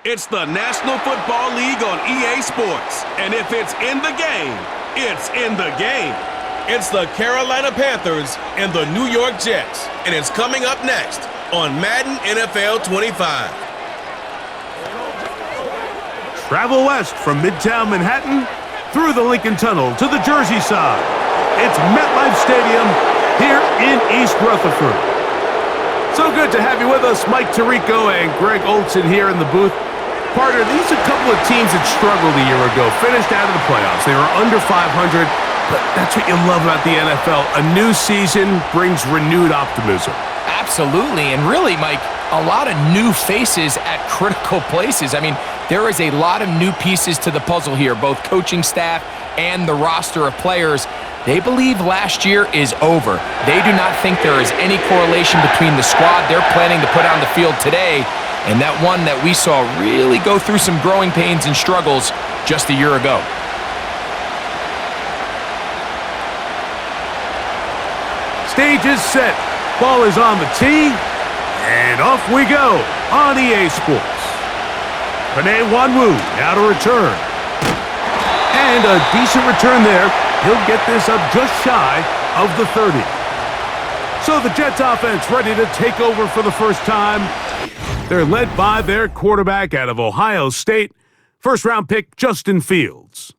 It's the National Football League on EA Sports. And if it's in the game, it's in the game. It's the Carolina Panthers and the New York Jets. And it's coming up next on Madden NFL 25. Travel west from Midtown Manhattan through the Lincoln Tunnel to the Jersey side. It's MetLife Stadium here in East Rutherford. So good to have you with us, Mike Tirico and Greg Olson here in the booth. Partner, these are a couple of teams that struggled a year ago, finished out of the playoffs. They were under 500, but that's what you love about the NFL. A new season brings renewed optimism. Absolutely, and really, Mike, a lot of new faces at critical places. I mean, there is a lot of new pieces to the puzzle here, both coaching staff and the roster of players. They believe last year is over. They do not think there is any correlation between the squad they're planning to put on the field today and that one that we saw really go through some growing pains and struggles just a year ago. Stage is set. Ball is on the tee. And off we go on EA Sports. Panay Wanwu now to return. And a decent return there. He'll get this up just shy of the 30. So the Jets offense ready to take over for the first time. They're led by their quarterback out of Ohio State, first-round pick Justin Fields.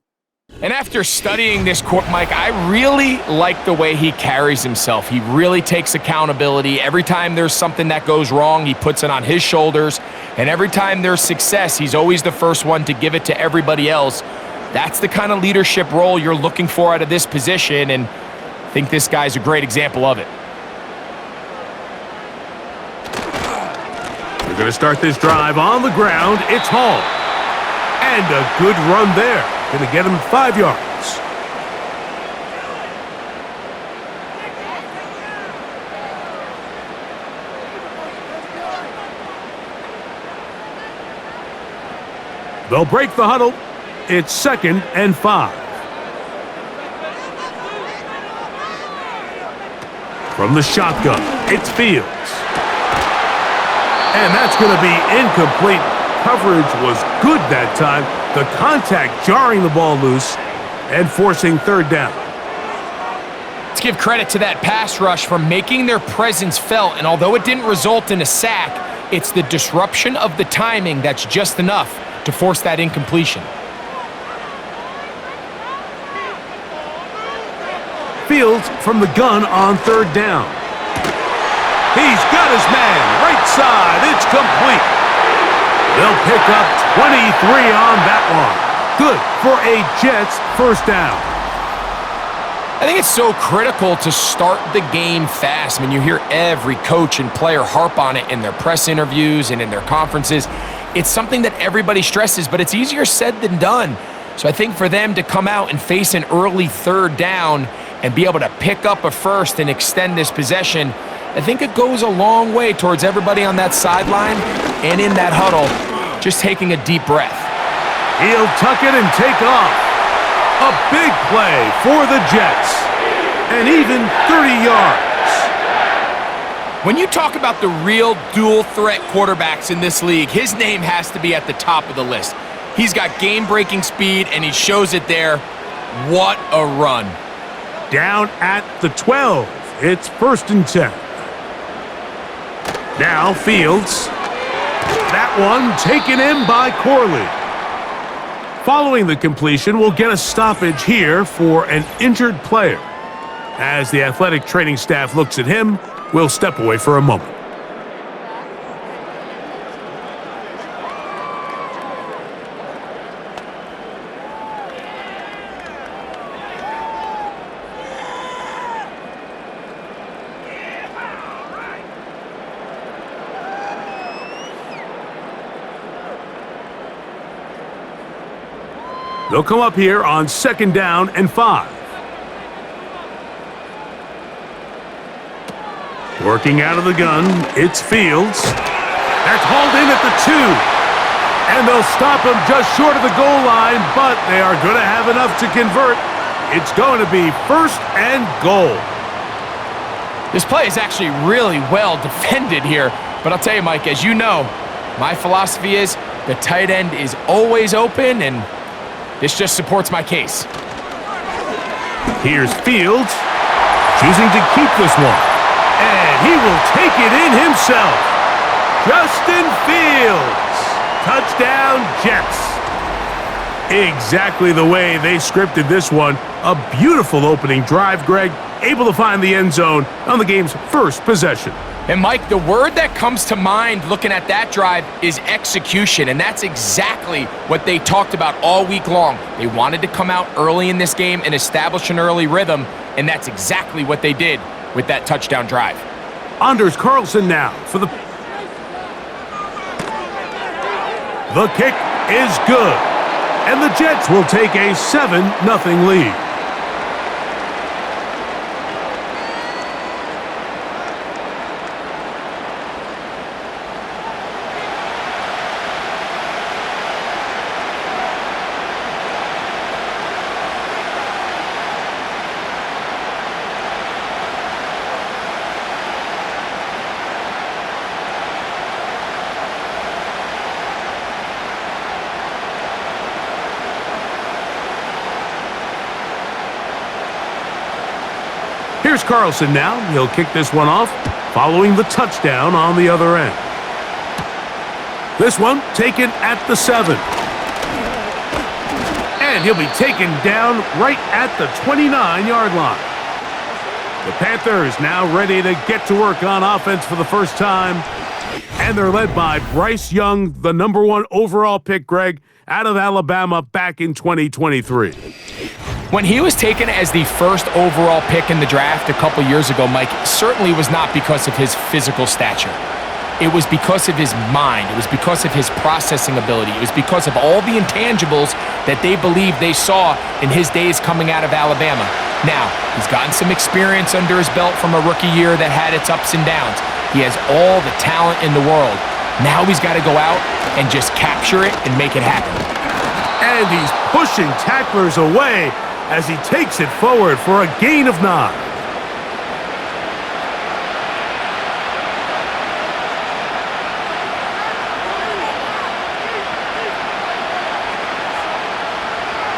And after studying this court, Mike, I really like the way he carries himself. He really takes accountability. Every time there's something that goes wrong, he puts it on his shoulders. And every time there's success, he's always the first one to give it to everybody else. That's the kind of leadership role you're looking for out of this position, and I think this guy's a great example of it. We're going to start this drive on the ground. It's Hall. And a good run there. Going to get him 5 yards. They'll break the huddle. It's 2nd and 5. From the shotgun, it's Fields. And that's going to be incomplete. Coverage was good that time. The contact jarring the ball loose and forcing 3rd down. Let's give credit to that pass rush for making their presence felt, and although it didn't result in a sack, it's the disruption of the timing that's just enough to force that incompletion. Fields from the gun on 3rd down. He's got his man, right side, it's complete. They'll pick up 23 on that one. Good for a Jets first down. I think it's so critical to start the game fast. I mean, you hear every coach and player harp on it in their press interviews and in their conferences. It's something that everybody stresses, but it's easier said than done. So I think for them to come out and face an early 3rd down and be able to pick up a first and extend this possession, I think it goes a long way towards everybody on that sideline and in that huddle just taking a deep breath. He'll tuck it and take off. A big play for the Jets. And even 30 yards. When you talk about the real dual-threat quarterbacks in this league, his name has to be at the top of the list. He's got game-breaking speed, and he shows it there. What a run. Down at the 12. It's 1st and 10. Now Fields. That one taken in by Corley. Following the completion, we'll get a stoppage here for an injured player. As the athletic training staff looks at him, we'll step away for a moment. They'll come up here on 2nd down and 5. Working out of the gun, it's Fields. That's hauled in at the 2. And they'll stop him just short of the goal line, but they are going to have enough to convert. It's going to be 1st and goal. This play is actually really well defended here. But I'll tell you, Mike, as you know, my philosophy is The tight end is always open, and this just supports my case. Here's Fields, choosing to keep this one. And he will take it in himself. Justin Fields. Touchdown, Jets. Exactly the way they scripted this one. A beautiful opening drive, Greg. Able to find the end zone on the game's first possession. And Mike, the word that comes to mind looking at that drive is execution, and that's exactly what they talked about all week long. They wanted to come out early in this game and establish an early rhythm, and that's exactly what they did with that touchdown drive. Anders Carlson now for the kick is good, and the Jets will take a 7-0 lead. Here's Carlson now. He'll kick this one off, following the touchdown on the other end. This one taken at the 7. And he'll be taken down right at the 29-yard line. The Panthers now ready to get to work on offense for the first time. And they're led by Bryce Young, the #1 overall pick, Greg, out of Alabama back in 2023. When he was taken as the first overall pick in the draft a couple years ago, Mike, certainly was not because of his physical stature. It was because of his mind. It was because of his processing ability. It was because of all the intangibles that they believed they saw in his days coming out of Alabama. Now, he's gotten some experience under his belt from a rookie year that had its ups and downs. He has all the talent in the world. Now he's got to go out and just capture it and make it happen. And he's pushing tacklers away as he takes it forward for a gain of 9.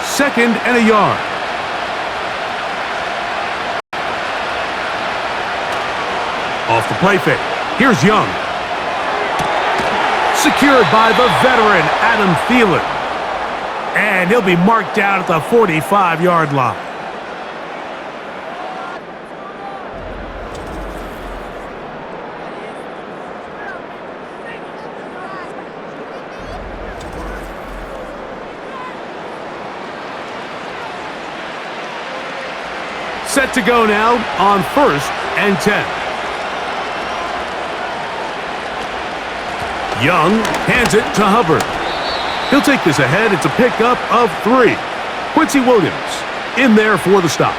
Second and a yard. Off the play fake. Here's Young. Secured by the veteran Adam Thielen. And he'll be marked down at the 45-yard line. Set to go now on 1st and 10. Young hands it to Hubbard. He'll take this ahead. It's a pickup of 3. Quincy Williams in there for the stop.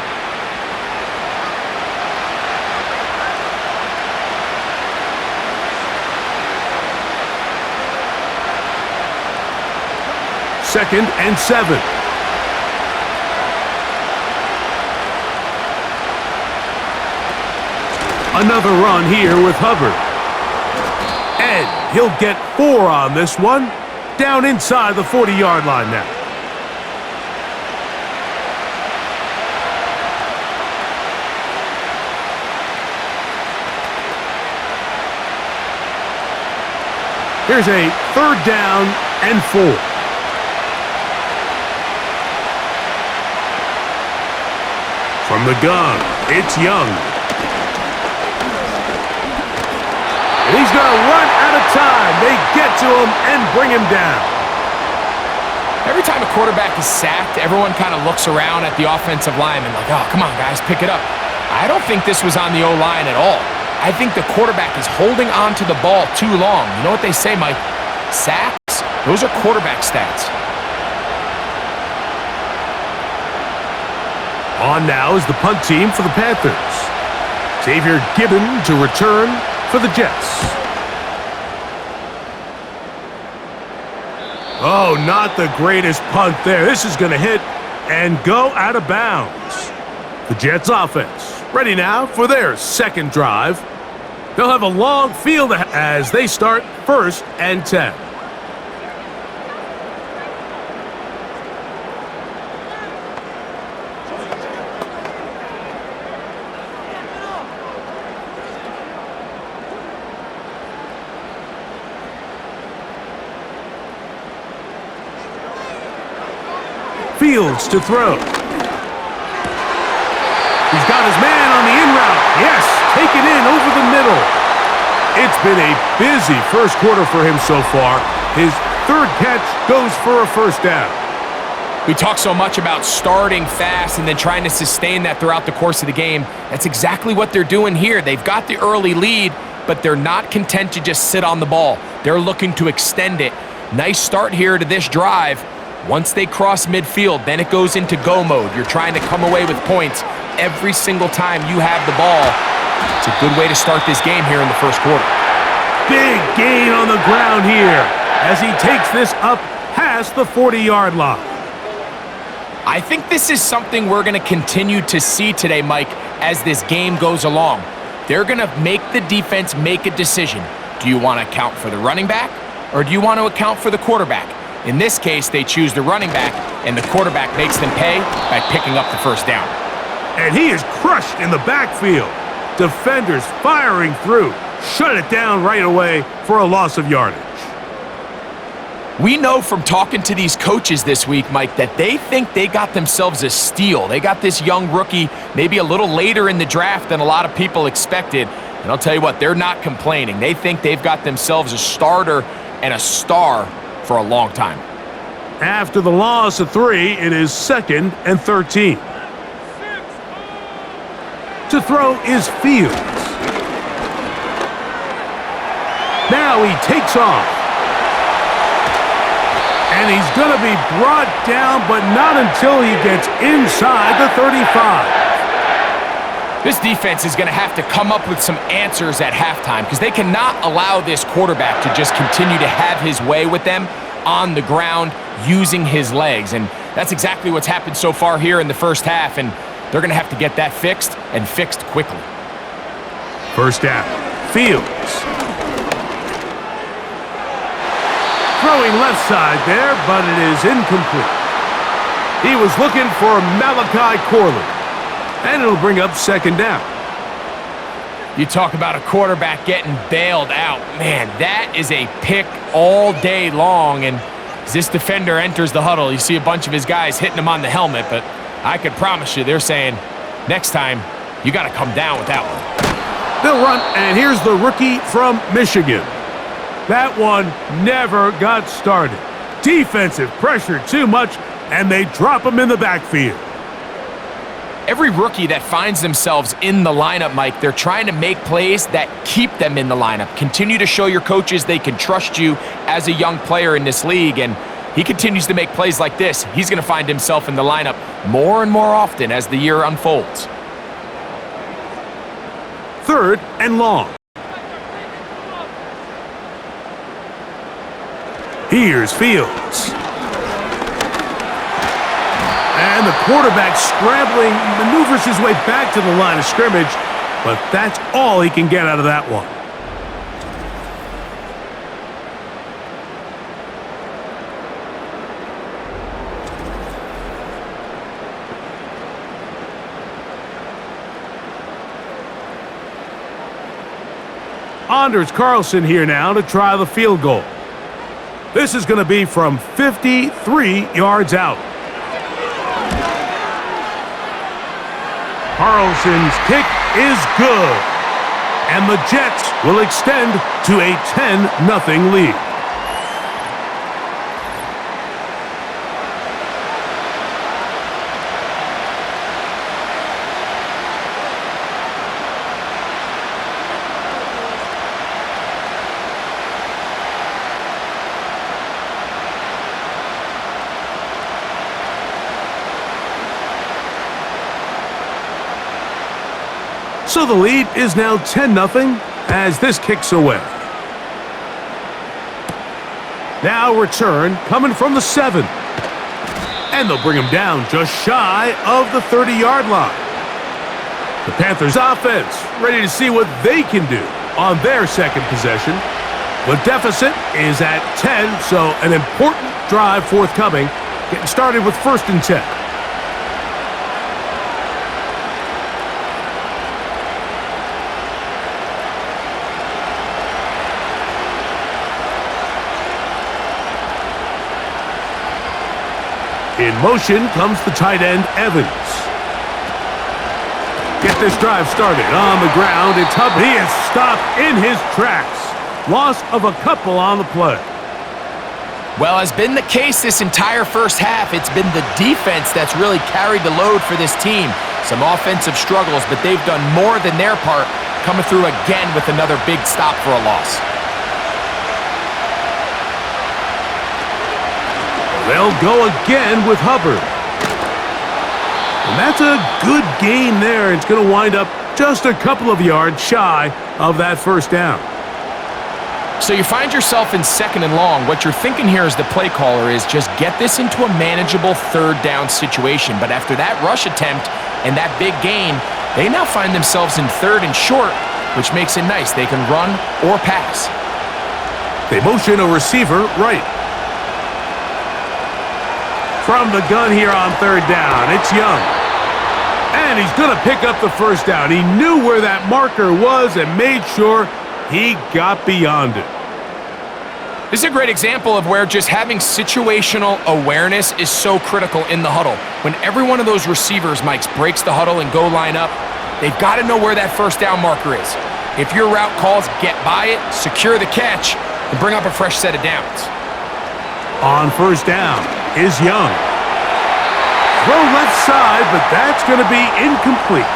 Second and 7. Another run here with Hubbard. And he'll get 4 on this one. Down inside the 40-yard line now. Here's a 3rd down and 4. From the gun, it's Young. And he's going to run out of time. They get to him and bring him down. Every time a quarterback is sacked, everyone kind of looks around at the offensive lineman like, oh, come on, guys, pick it up. I don't think this was on the O-line at all. I think the quarterback is holding on to the ball too long. You know what they say, Mike? Sacks, those are quarterback stats. On now is the punt team for the Panthers. Xavier Gibbon to return for the Jets. Oh, not the greatest punt there. This is going to hit and go out of bounds. The Jets offense ready now for their second drive. They'll have a long field as they start 1st and 10. Fields to throw. He's got his man on the in route. Yes, take it in over the middle. It's been a busy first quarter for him so far. His third catch goes for a first down. We talk so much about starting fast and then trying to sustain that throughout the course of the game. That's exactly what they're doing here. They've got the early lead, but they're not content to just sit on the ball. They're looking to extend it. Nice start here to this drive. Once they cross midfield, then it goes into go mode. You're trying to come away with points every single time you have the ball. It's a good way to start this game here in the first quarter. Big gain on the ground here as he takes this up past the 40-yard line. I think this is something we're going to continue to see today, Mike, as this game goes along. They're going to make the defense make a decision. Do you want to account for the running back, or do you want to account for the quarterback? In this case, they choose the running back, and the quarterback makes them pay by picking up the first down. And he is crushed in the backfield. Defenders firing through. Shut it down right away for a loss of yardage. We know from talking to these coaches this week, Mike, that they think they got themselves a steal. They got this young rookie maybe a little later in the draft than a lot of people expected. And I'll tell you what, they're not complaining. They think they've got themselves a starter and a star for a long time. After the loss of 3, it is 2nd and 13. To throw is Fields. Now he takes off. And he's going to be brought down, but not until he gets inside the 35. This defense is going to have to come up with some answers at halftime because they cannot allow this quarterback to just continue to have his way with them on the ground using his legs. And that's exactly what's happened so far here in the first half, and they're going to have to get that fixed and fixed quickly. First down, Fields. Throwing left side there, but it is incomplete. He was looking for Malachi Corley, and it'll bring up 2nd down. You talk about a quarterback getting bailed out. Man, that is a pick all day long, and as this defender enters the huddle, you see a bunch of his guys hitting him on the helmet, but I could promise you they're saying, next time, you got to come down with that one. They'll run, and here's the rookie from Michigan. That one never got started. Defensive pressure too much, and they drop him in the backfield. Every rookie that finds themselves in the lineup, Mike, they're trying to make plays that keep them in the lineup. Continue to show your coaches they can trust you as a young player in this league, and he continues to make plays like this. He's going to find himself in the lineup more and more often as the year unfolds. 3rd and long. Here's Fields. And the quarterback scrambling, maneuvers his way back to the line of scrimmage, but that's all he can get out of that one. Anders Carlson here now to try the field goal. This is going to be from 53 yards out. Carlson's kick is good, and the Jets will extend to a 10-0 lead. So the lead is now 10-0 as this kicks away. Now return coming from the 7. And they'll bring him down just shy of the 30-yard line. The Panthers offense ready to see what they can do on their second possession. The deficit is at 10, so an important drive forthcoming. Getting started with 1st and 10. In motion comes the tight end, Evans. Get this drive started on the ground. It's Hubbard. He is stopped in his tracks. Loss of a couple on the play. Well, has been the case this entire first half. It's been the defense that's really carried the load for this team. Some offensive struggles, but they've done more than their part, coming through again with another big stop for a loss. They'll go again with Hubbard. And that's a good gain there. It's going to wind up just a couple of yards shy of that first down. So you find yourself in 2nd and long. What you're thinking here as the play caller is just get this into a manageable 3rd down situation. But after that rush attempt and that big gain, they now find themselves in 3rd and short, which makes it nice. They can run or pass. They motion a receiver right. From the gun here on 3rd down, it's Young. And he's going to pick up the first down. He knew where that marker was and made sure he got beyond it. This is a great example of where just having situational awareness is so critical in the huddle. When every one of those receivers, Mike, breaks the huddle and go line up, they've got to know where that first down marker is. If your route calls, get by it, secure the catch, and bring up a fresh set of downs. On 1st down is Young. Throw left side, but that's going to be incomplete.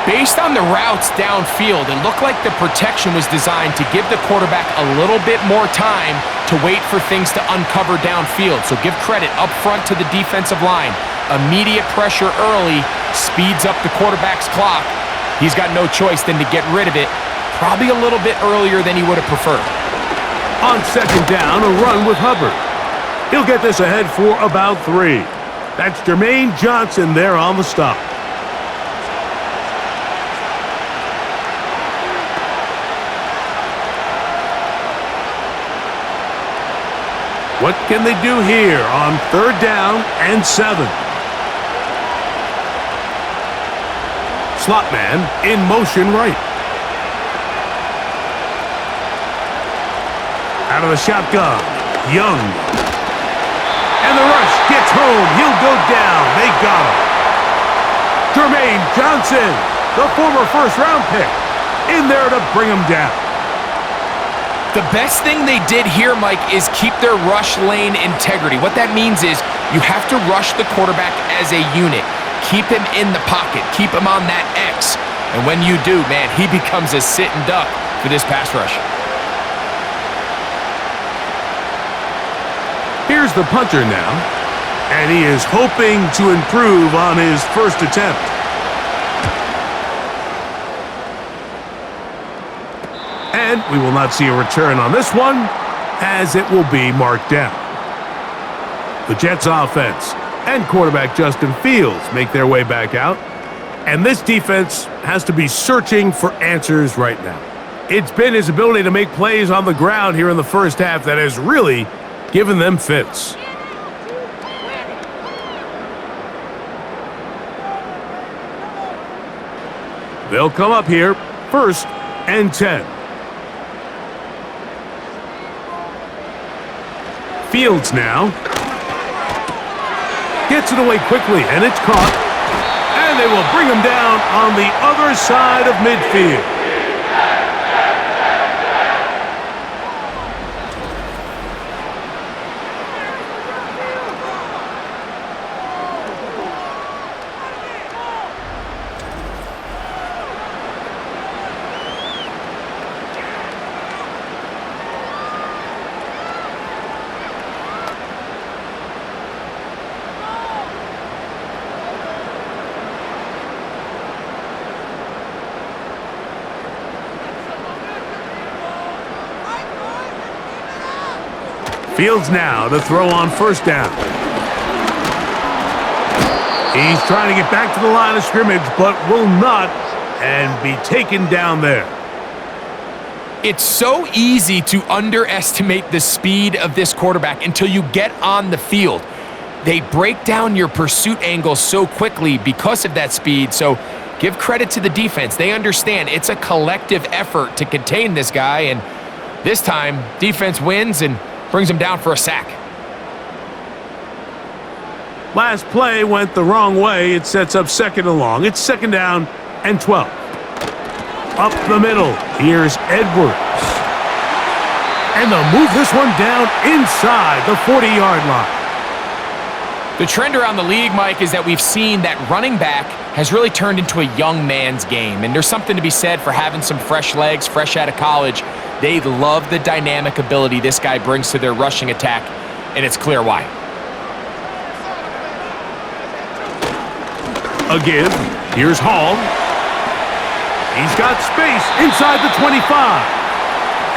Based on the routes downfield, it looked like the protection was designed to give the quarterback a little bit more time to wait for things to uncover downfield. So give credit up front to the defensive line. Immediate pressure early speeds up the quarterback's clock. He's got no choice than to get rid of it, probably a little bit earlier than he would have preferred. On 2nd down, a run with Hubbard. He'll get this ahead for about 3. That's Jermaine Johnson there on the stop. What can they do here on 3rd down and 7? Slot man in motion right. Out of the shotgun, Young. And the rush gets home. He'll go down. They got him. Jermaine Johnson, the former 1st-round pick, in there to bring him down. The best thing they did here, Mike, is keep their rush lane integrity. What that means is you have to rush the quarterback as a unit. Keep him in the pocket. Keep him on that X. And when you do, man, he becomes a sitting duck for this pass rush. Here's the punter now, and he is hoping to improve on his first attempt. And we will not see a return on this one, as it will be marked down. The Jets offense and quarterback Justin Fields make their way back out, and this defense has to be searching for answers right now. It's been his ability to make plays on the ground here in the first half that has really given them fits. They'll come up here, 1st and 10. Fields now. Gets it away quickly, and it's caught. And they will bring him down on the other side of midfield. Fields now to throw on 1st down. He's trying to get back to the line of scrimmage, but will not, and be taken down there. It's so easy to underestimate the speed of this quarterback until you get on the field. They break down your pursuit angle so quickly because of that speed, so give credit to the defense. They understand it's a collective effort to contain this guy, and this time, defense wins and brings him down for a sack. Last play went the wrong way. It sets up 2nd and long. It's 2nd down and 12. Up the middle, here's Edwards. And they'll move this one down inside the 40-yard line. The trend around the league, Mike, is that we've seen that running back has really turned into a young man's game. And there's something to be said for having some fresh legs, fresh out of college. They love the dynamic ability this guy brings to their rushing attack, and it's clear why. A give. Here's Hall. He's got space inside the 25.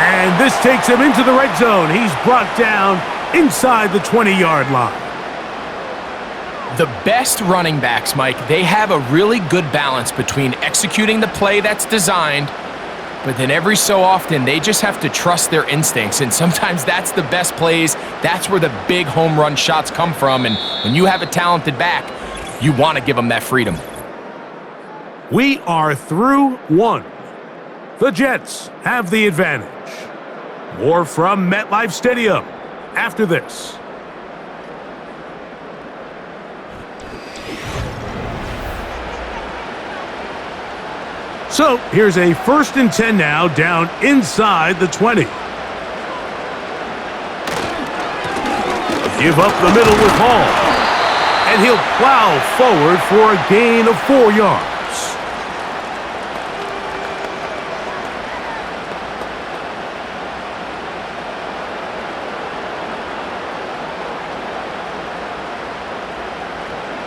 And this takes him into the red zone. He's brought down inside the 20-yard line. The best running backs, Mike, they have a really good balance between executing the play that's designed, but then every so often they just have to trust their instincts, and sometimes that's the best plays. That's where the big home run shots come from, and when you have a talented back, you want to give them that freedom. We are through one. The Jets have the advantage. More from MetLife Stadium after this. So here's a 1st and 10 now, down inside the 20. Give up the middle with Hall. And he'll plow forward for a gain of 4 yards.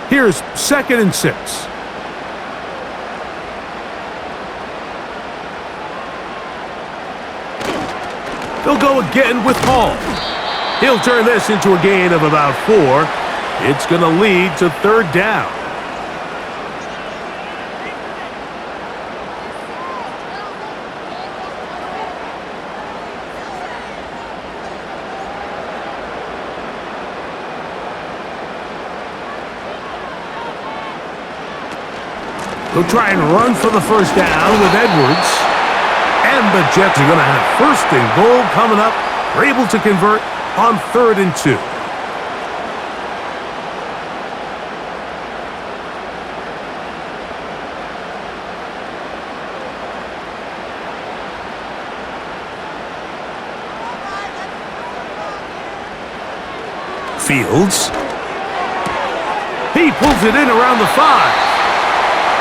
Here's 2nd and 6. They'll go again with Hall. He'll turn this into a gain of about 4. It's going to lead to 3rd down. They'll try and run for the 1st down with Edwards. And the Jets are going to have 1st and goal coming up. They're able to convert on 3rd and 2. Fields. He pulls it in around the 5.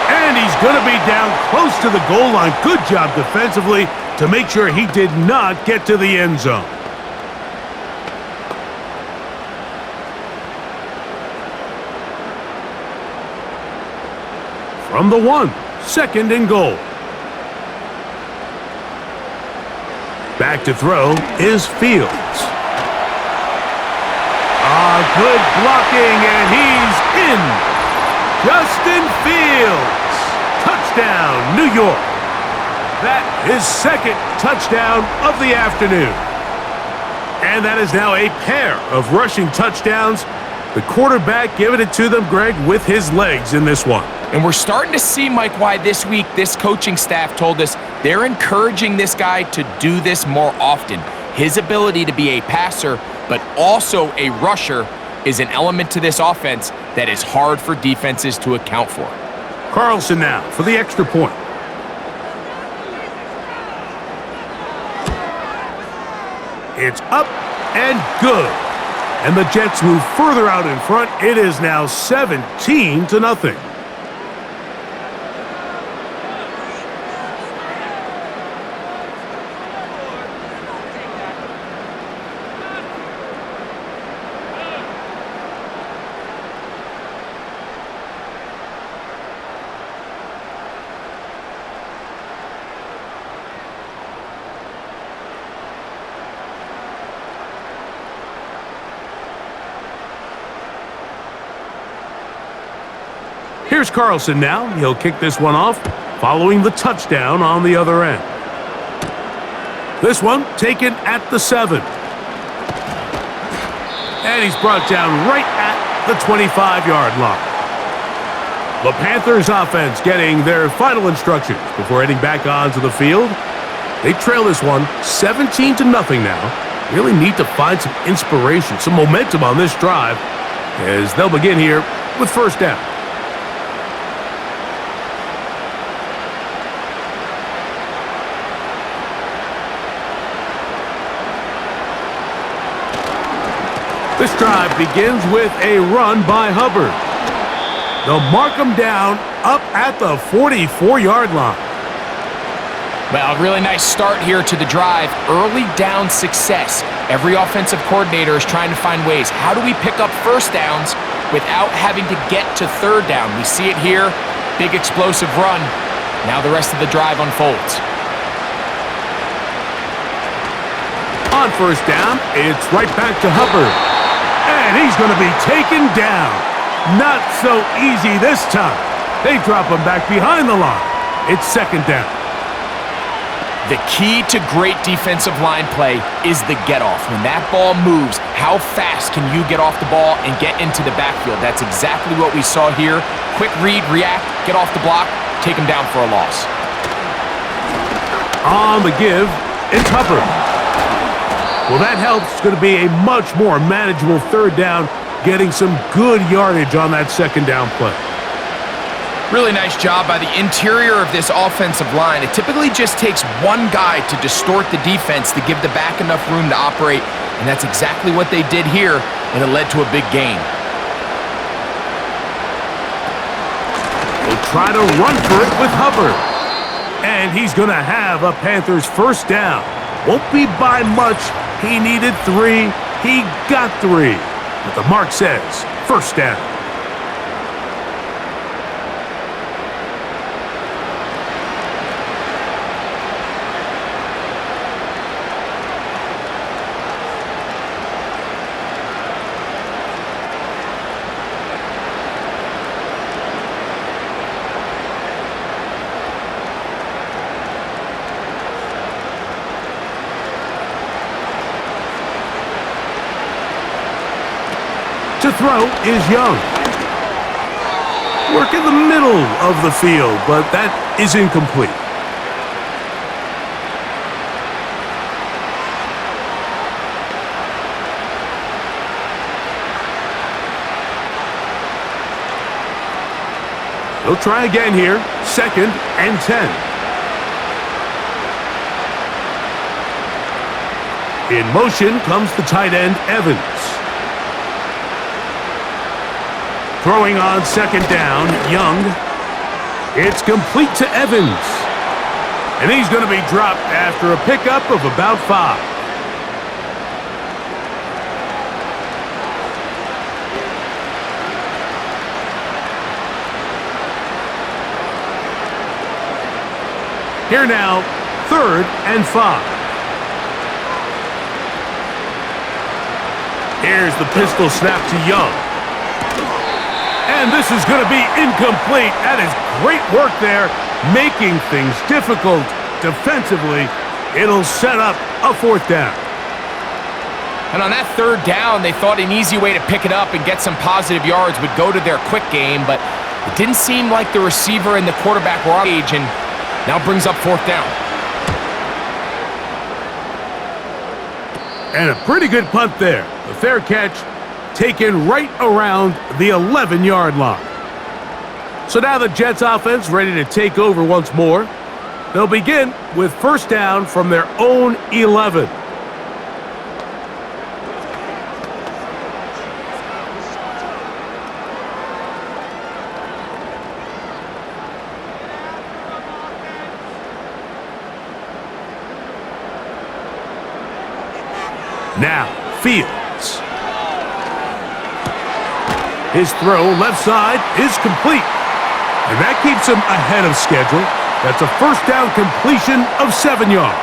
And he's going to be down close to the goal line. Good job defensively to make sure he did not get to the end zone. From the 1, 2nd and goal. Back to throw is Fields. Good blocking, and he's in. Justin Fields. Touchdown, New York. That is 2nd touchdown of the afternoon. And that is now a pair of rushing touchdowns. The quarterback giving it to them, Greg, with his legs in this one. And we're starting to see, Mike, why this week this coaching staff told us they're encouraging this guy to do this more often. His ability to be a passer, but also a rusher, is an element to this offense that is hard for defenses to account for. Carlson now for the extra point. It's up and good. And the Jets move further out in front. It is now 17-0. Here's Carlson now. He'll kick this one off, following the touchdown on the other end. This one taken at the 7. And he's brought down right at the 25-yard line. The Panthers offense getting their final instructions before heading back onto the field. They trail this one 17-0 now. Really need to find some inspiration, some momentum on this drive. as they'll begin here with first down. This drive begins with a run by Hubbard. They'll mark him down up at the 44-yard line. Well, really nice start here to the drive. Early down success. Every offensive coordinator is trying to find ways. How do we pick up first downs without having to get to third down? We see it here. Big explosive run. Now the rest of the drive unfolds. On first down, it's right back to Hubbard. And he's going to be taken down. Not so easy this time. They drop him back behind the line. It's second down. The key to great defensive line play is the get-off. When that ball moves, how fast can you get off the ball and get into the backfield? That's exactly what we saw here. Quick read, react, get off the block, take him down for a loss. On the give, it's Hubbard. Well, that helps. It's going to be a much more manageable third down, getting some good yardage on that second down play. Really nice job by the interior of this offensive line. It typically just takes one guy to distort the defense to give the back enough room to operate, and that's exactly what they did here, and it led to a big gain. They'll try to run for it with Hubbard. And he's going to have a Panthers first down. Won't be by much. He needed 3. He got 3. But the mark says first down. To throw is Young. Work in the middle of the field, but that is incomplete. They'll try again here. Second and 10. In motion comes the tight end, Evans. Throwing on second down, Young. It's complete to Evans. And he's going to be dropped after a pickup of about 5. Here now, third and 5. Here's the pistol snap to Young. And this is going to be incomplete. That is great work there, making things difficult defensively. It'll set up a fourth down. And on that third down, they thought an easy way to pick it up and get some positive yards would go to their quick game, but it didn't seem like the receiver and the quarterback were on age, and now brings up fourth down. And a pretty good punt there. A fair catch taken right around the 11-yard line. So now the Jets offense ready to take over once more. They'll begin with first down from their own 11. Now, Fields. His throw left side is complete. And that keeps him ahead of schedule. That's a first down completion of 7 yards.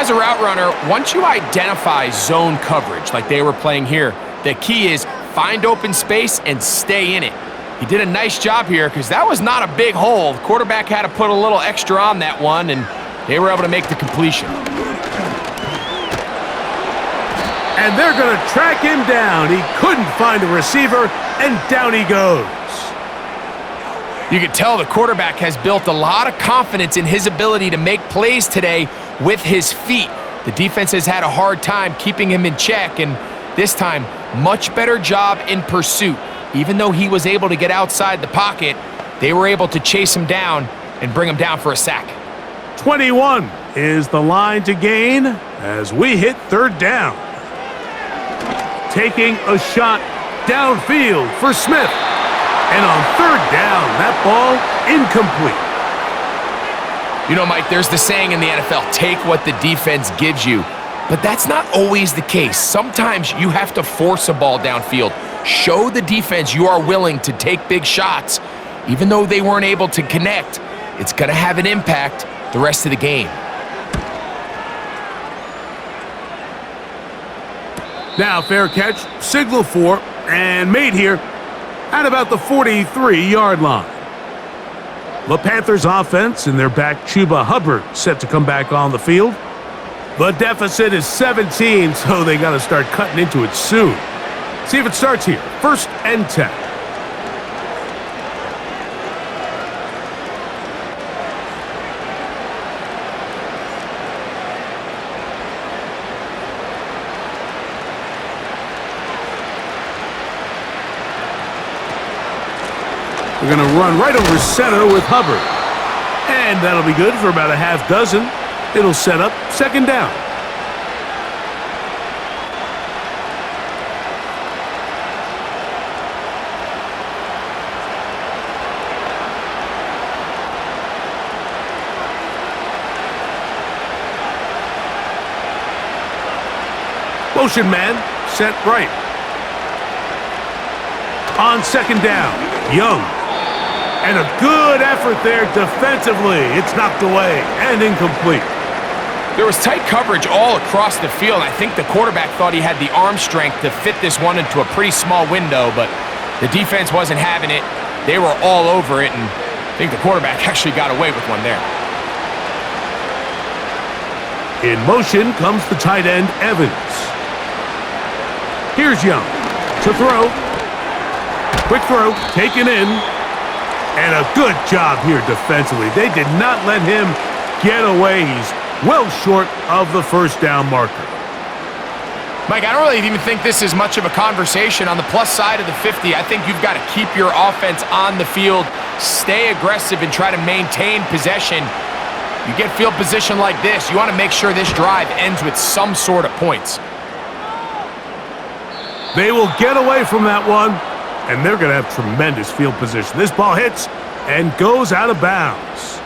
As a route runner, once you identify zone coverage like they were playing here, the key is find open space and stay in it. He did a nice job here because that was not a big hole. The quarterback had to put a little extra on that one, and they were able to make the completion. And they're going to track him down. He couldn't find a receiver, and down he goes. You can tell the quarterback has built a lot of confidence in his ability to make plays today with his feet. The defense has had a hard time keeping him in check, and this time much better job in pursuit. Even though he was able to get outside the pocket, they were able to chase him down and bring him down for a sack. 21 is the line to gain as we hit third down. Taking a shot downfield for Smith. And on third down, that ball incomplete. You know, Mike, there's the saying in the NFL, take what the defense gives you. But that's not always the case. Sometimes you have to force a ball downfield. Show the defense you are willing to take big shots. Even though they weren't able to connect, it's going to have an impact the rest of the game. Now fair catch, signal for, and made here at about the 43-yard line. The Panthers offense and their back Chuba Hubbard set to come back on the field. The deficit is 17, so they got to start cutting into it soon. See if it starts here. 1st and 10. We're going to run right over center with Hubbard. And that'll be good for about a half dozen. It'll set up 2nd down. Motion man, set right. On 2nd down, Young. And a good effort there defensively. It's knocked away and incomplete. There was tight coverage all across the field. I think the quarterback thought he had the arm strength to fit this one into a pretty small window, but the defense wasn't having it. They were all over it, and I think the quarterback actually got away with one there. In motion comes the tight end, Evans. Here's Young to throw. Quick throw, taken in. And a good job here defensively. They did not let him get away. He's well short of the 1st down marker. Mike, I don't really even think this is much of a conversation. On the plus side of the 50, I think you've got to keep your offense on the field, stay aggressive, and try to maintain possession. You get field position like this, you want to make sure this drive ends with some sort of points. They will get away from that one. And they're going to have tremendous field position. This ball hits and goes out of bounds.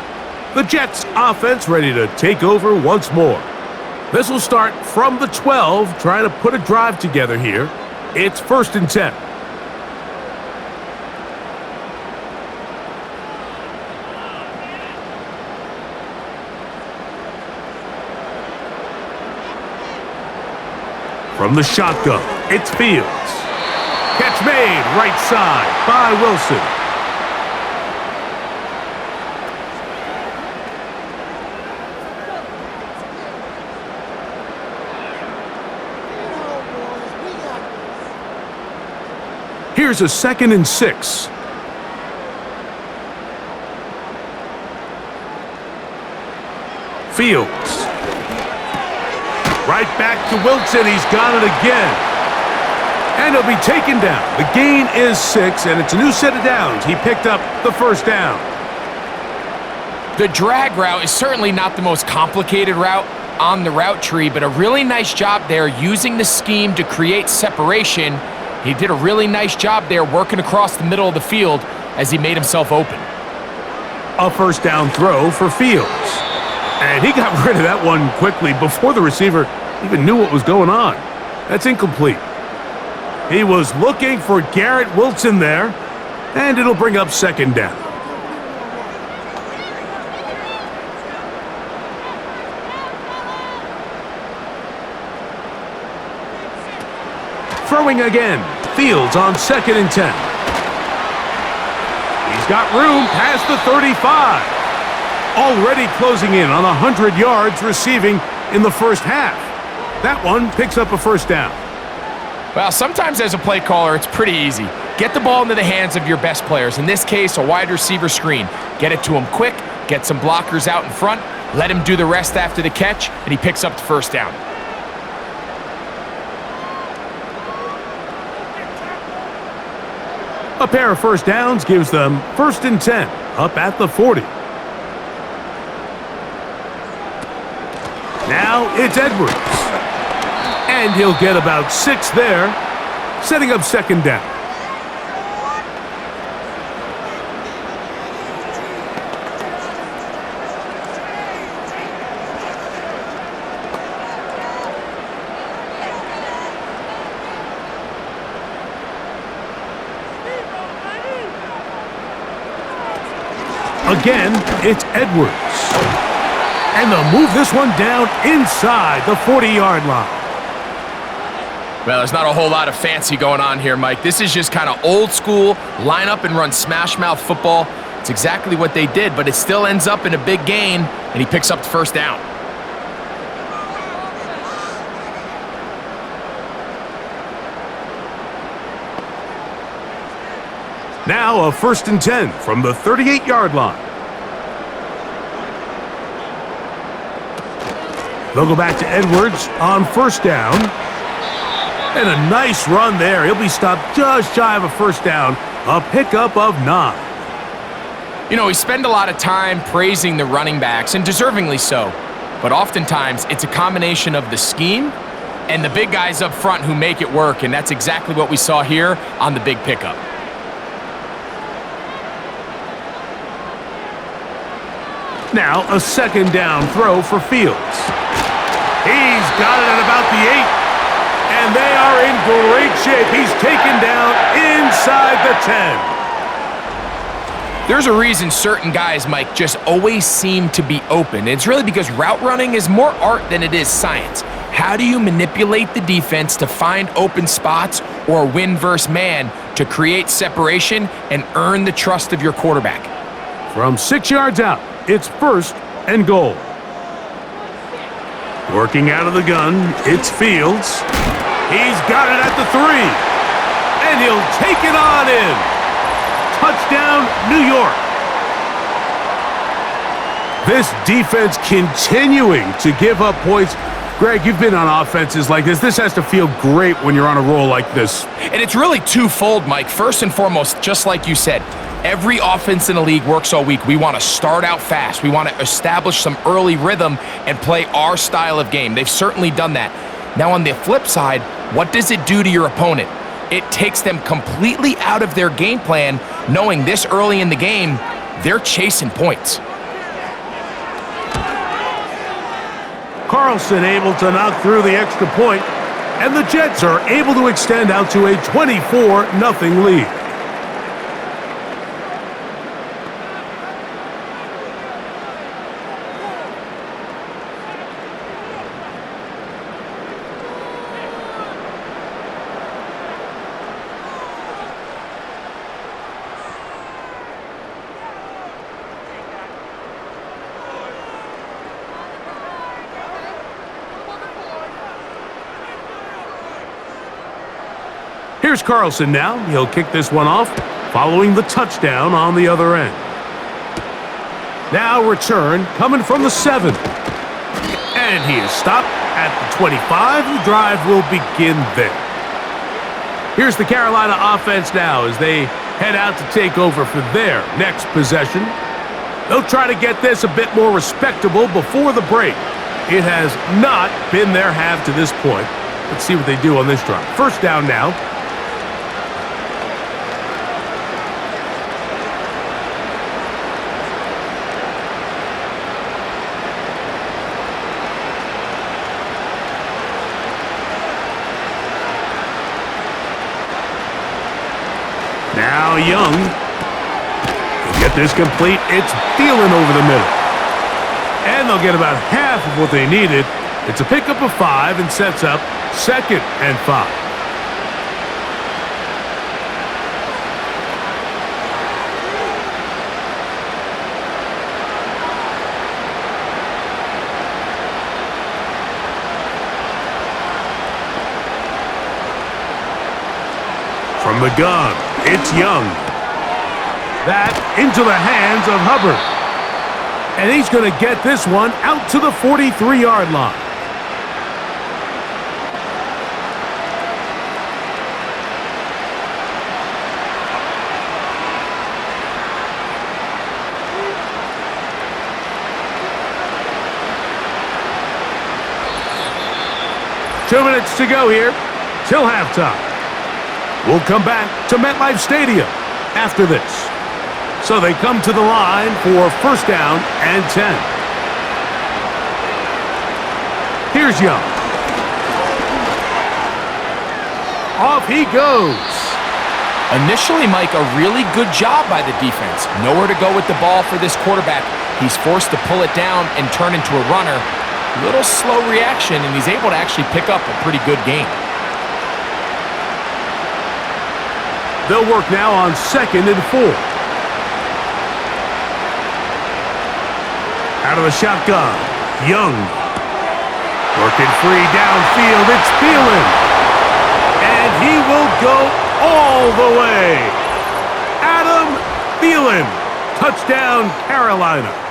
The Jets offense ready to take over once more. This will start from the 12, trying to put a drive together here. It's 1st and 10. From the shotgun, it's Fields. Catch made, right side by Wilson. Here's a 2nd and 6. Fields. Right back to Wilson. He's got it again. And he'll be taken down. The gain is 6, and it's a new set of downs. He picked up the 1st down. The drag route is certainly not the most complicated route on the route tree, but a really nice job there using the scheme to create separation. He did a really nice job there working across the middle of the field as he made himself open. A 1st down throw for Fields. And he got rid of that one quickly before the receiver even knew what was going on. That's incomplete. He was looking for Garrett Wilson there, and it'll bring up 2nd down. Throwing again, Fields on 2nd and 10. He's got room past the 35. Already closing in on 100 yards receiving in the 1st half. That one picks up a 1st down. Well, sometimes as a play caller, it's pretty easy. Get the ball into the hands of your best players. In this case, a wide receiver screen. Get it to him quick, get some blockers out in front, let him do the rest after the catch, and he picks up the 1st down. A pair of first downs gives them 1st and 10, up at the 40. Now it's Edwards. And he'll get about 6 there, setting up 2nd down. Again, it's Edwards. And they'll move this one down inside the 40-yard line. Well, there's not a whole lot of fancy going on here, Mike. This is just kind of old school, line up and run smash mouth football. It's exactly what they did, but it still ends up in a big gain, and he picks up the 1st down. Now a 1st and 10 from the 38-yard line. They'll go back to Edwards on 1st down. And a nice run there. He'll be stopped just shy of a 1st down. A pickup of 9. You know, we spend a lot of time praising the running backs, and deservingly so. But oftentimes, it's a combination of the scheme and the big guys up front who make it work, and that's exactly what we saw here on the big pickup. Now a 2nd down throw for Fields. He's got it at about the 8. And they are in great shape. He's taken down inside the 10. There's a reason certain guys, Mike, just always seem to be open. It's really because route running is more art than it is science. How do you manipulate the defense to find open spots or win versus man to create separation and earn the trust of your quarterback? From 6 yards out, it's 1st and goal. Working out of the gun, it's Fields. He's got it at the 3. And he'll take it on in. Touchdown, New York. This defense continuing to give up points. Greg, you've been on offenses like this. This has to feel great when you're on a roll like this. And it's really twofold, Mike. First and foremost, just like you said, every offense in the league works all week. We want to start out fast. We want to establish some early rhythm and play our style of game. They've certainly done that. Now, on the flip side, what does it do to your opponent? It takes them completely out of their game plan, knowing this early in the game, they're chasing points. Carlson able to knock through the extra point, and the Jets are able to extend out to a 24-0 lead. Here's Carlson now. He'll kick this one off, following the touchdown on the other end. Now return coming from the 7. And he is stopped at the 25. The drive will begin there. Here's the Carolina offense now as they head out to take over for their next possession. They'll try to get this a bit more respectable before the break. It has not been their half to this point. Let's see what they do on this drive. 1st down now. Now Young. To get this complete, it's Thielen over the middle. And they'll get about half of what they needed. It's a pickup of 5 and sets up 2nd and 5. From the gun, it's Young. That into the hands of Hubbard. And he's going to get this one out to the 43-yard line. 2 minutes to go here till halftime. We'll come back to MetLife Stadium after this. So they come to the line for first down and 10. Here's Young. Off he goes. Initially, Mike, a really good job by the defense. Nowhere to go with the ball for this quarterback. He's forced to pull it down and turn into a runner. Little slow reaction, and he's able to actually pick up a pretty good game. They'll work now on 2nd and 4. Out of the shotgun, Young. Working free downfield, it's Thielen. And he will go all the way. Adam Thielen. Touchdown, Carolina.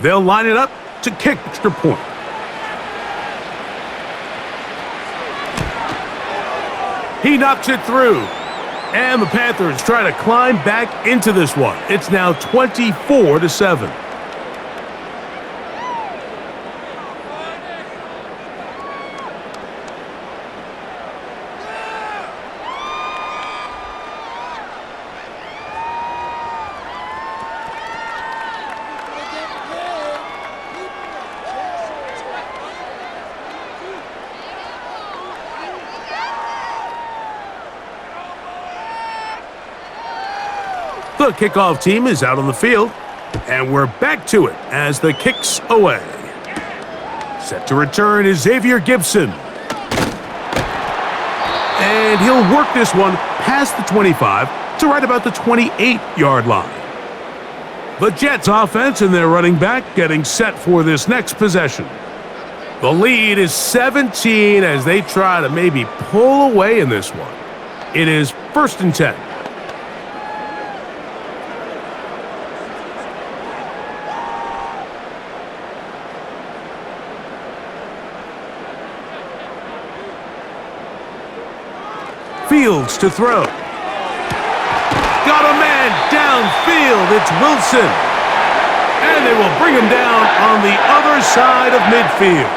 They'll line it up to kick extra point. He knocks it through. And the Panthers try to climb back into this one. It's now 24-7. The kickoff team is out on the field, and we're back to it as the kick's away. Set to return is Xavier Gibson. And he'll work this one past the 25 to right about the 28-yard line. The Jets offense and their running back getting set for this next possession. The lead is 17 as they try to maybe pull away in this one. It is 1st and 10. Fields to throw. Got a man downfield. It's Wilson. And they will bring him down on the other side of midfield.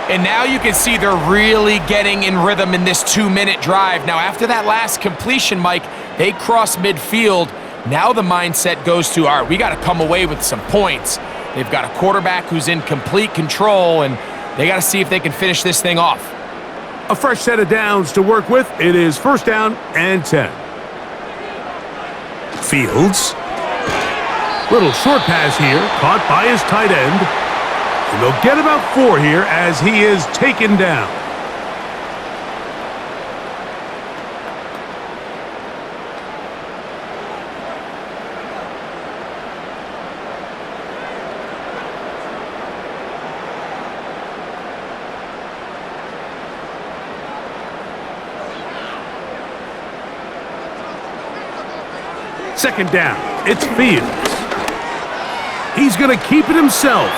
And now you can see they're really getting in rhythm in this 2-minute drive. Now, after that last completion, Mike, they cross midfield. Now the mindset goes to, all right, we got to come away with some points. They've got a quarterback who's in complete control, and they got to see if they can finish this thing off. A fresh set of downs to work with. It is 1st down and 10. Fields. Little short pass here, caught by his tight end. And they'll get about 4 here as he is taken down. Second down, it's Fields. He's going to keep it himself.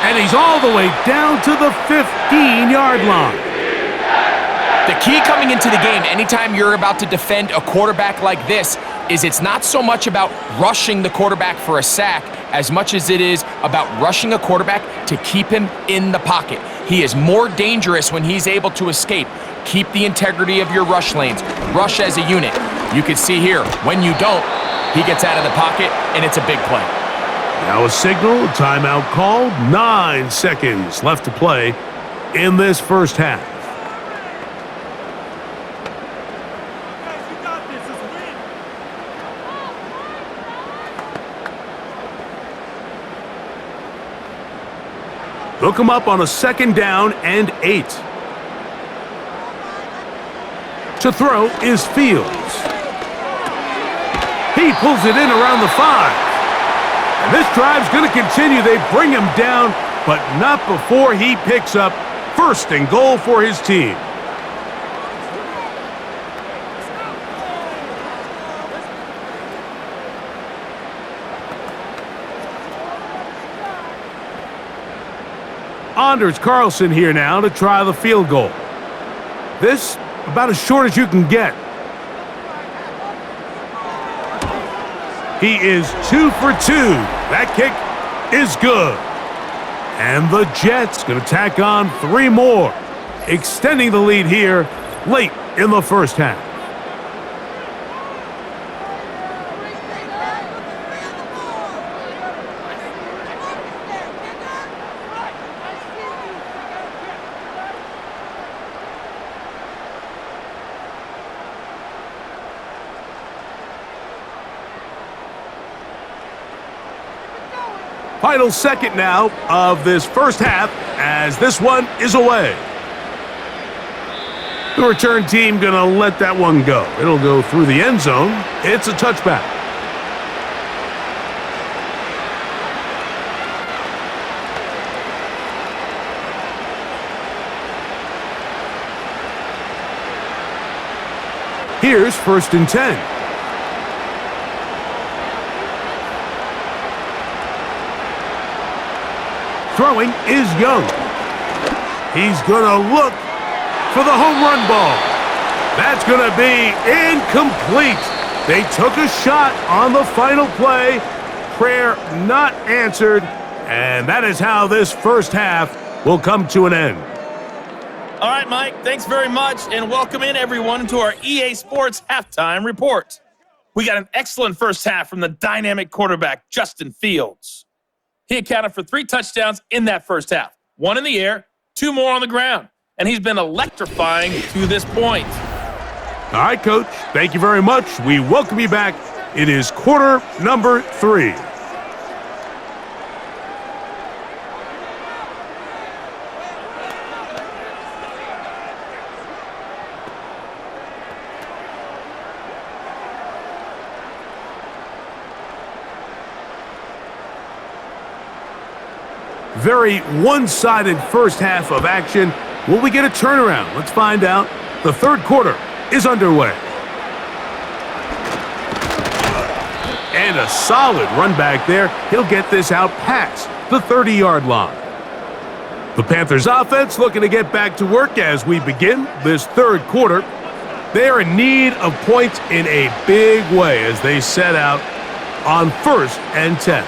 And he's all the way down to the 15-yard line. The key coming into the game, anytime you're about to defend a quarterback like this, is it's not so much about rushing the quarterback for a sack as much as it is about rushing a quarterback to keep him in the pocket. He is more dangerous when he's able to escape. Keep the integrity of your rush lanes. Rush as a unit. You can see here, when you don't, he gets out of the pocket, and it's a big play. Now a signal, timeout called. 9 seconds left to play in this first half. They'll come up on a 2nd down and 8. To throw is Fields. He pulls it in around the 5. And this drive's going to continue. They bring him down, but not before he picks up 1st and goal for his team. Anders Carlson here now to try the field goal. This, about as short as you can get. He is 2 for 2. That kick is good. And the Jets going to tack on 3 more, extending the lead here late in the first half. Final second now of this first half as this one is away. The return team gonna let that one go. It'll go through the end zone. It's a touchback. Here's 1st and 10. Throwing is Young. He's gonna look for the home run ball. That's gonna be incomplete. They took a shot on the final play. Prayer not answered. And that is how this first half will come to an end. All right, Mike, thanks very much, and welcome in everyone to our EA Sports Halftime Report. We got an excellent first half from the dynamic quarterback, Justin Fields. He accounted for 3 touchdowns in that first half. 1 in the air, 2 more on the ground. And he's been electrifying to this point. All right, Coach. Thank you very much. We welcome you back. It is quarter number 3. Very one-sided first half of action. Will we get a turnaround? Let's find out. The third quarter is underway. And a solid run back there. He'll get this out past the 30-yard line. The Panthers offense looking to get back to work as we begin this third quarter. They are in need of points in a big way as they set out on 1st and 10.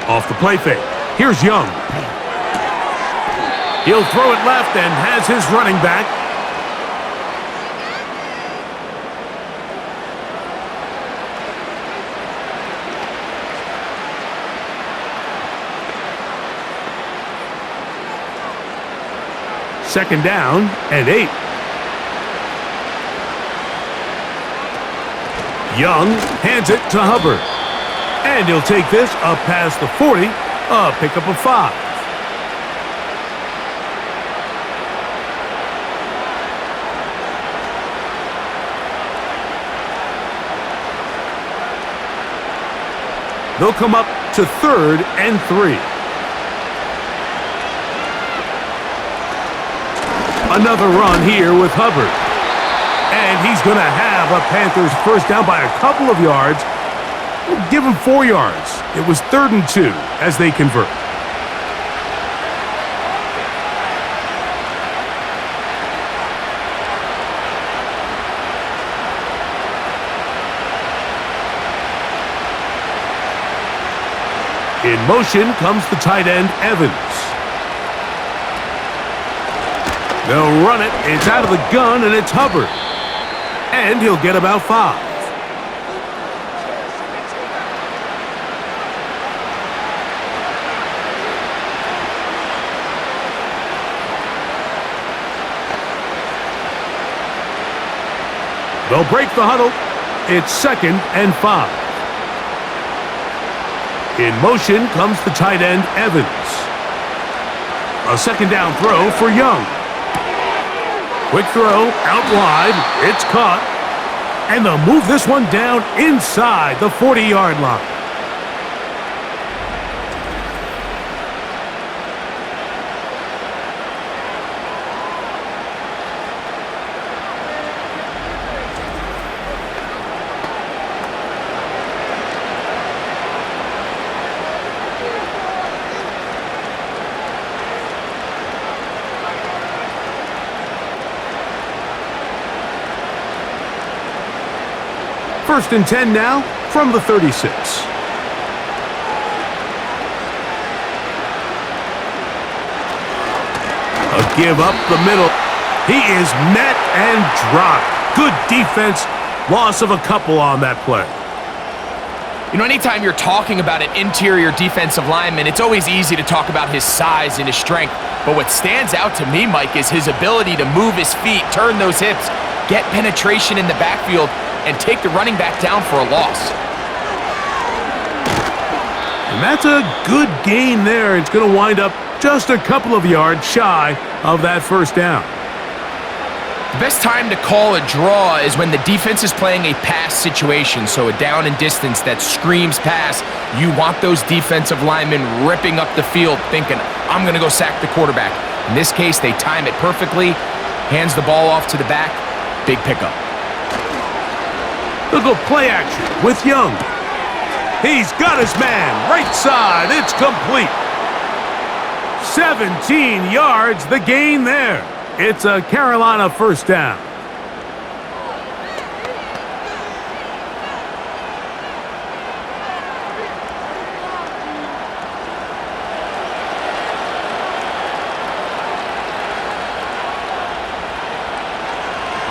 Off the play fake. Here's Young. He'll throw it left and has his running back. Second down and 8. Young hands it to Hubbard. And he'll take this up past the 40, a pickup of 5. They'll come up to 3rd and 3. Another run here with Hubbard. And he's going to have a Panthers first down by a couple of yards. We'll give him 4 yards. It was 3rd and 2 as they convert. In motion comes the tight end, Evans. They'll run it. It's out of the gun, and it's Hubbard. And he'll get about 5. They'll break the huddle. It's 2nd and 5. In motion comes the tight end, Evans. A 2nd down throw for Young. Quick throw out wide. It's caught. And they'll move this one down inside the 40-yard line. First and 10 now from the 36. A give up the middle. He is met and dropped. Good defense. Loss of a couple on that play. You know, anytime you're talking about an interior defensive lineman, it's always easy to talk about his size and his strength. But what stands out to me, Mike, is his ability to move his feet, turn those hips, get penetration in the backfield, and take the running back down for a loss. And that's a good gain there. It's going to wind up just a couple of yards shy of that first down. The best time to call a draw is when the defense is playing a pass situation, so a down and distance that screams pass. You want those defensive linemen ripping up the field thinking, I'm going to go sack the quarterback. In this case, they time it perfectly, hands the ball off to the back, big pickup. They'll go play action with Young. He's got his man, right side, it's complete. 17 yards, the gain there. It's a Carolina first down.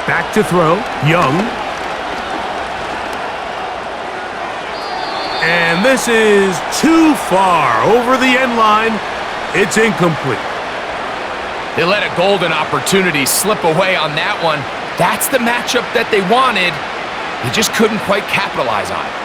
Back to throw, Young. And this is too far over the end line. It's incomplete. They let a golden opportunity slip away on that one. That's the matchup that they wanted. They just couldn't quite capitalize on it.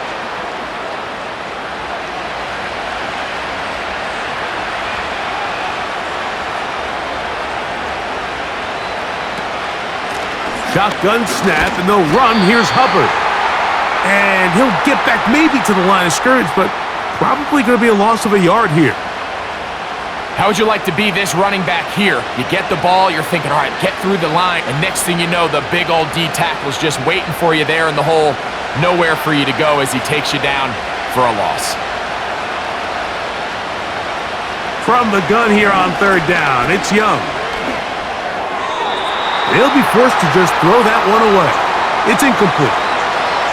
Shotgun snap, and they'll run. Here's Hubbard. And he'll get back maybe to the line of scrimmage, but probably going to be a loss of a yard here. How would you like to be this running back here? You get the ball, you're thinking, all right, get through the line, and next thing you know, the big old D tackle's just waiting for you there in the hole. Nowhere for you to go as he takes you down for a loss. From the gun here on third down, it's Young. They'll be forced to just throw that one away. It's incomplete.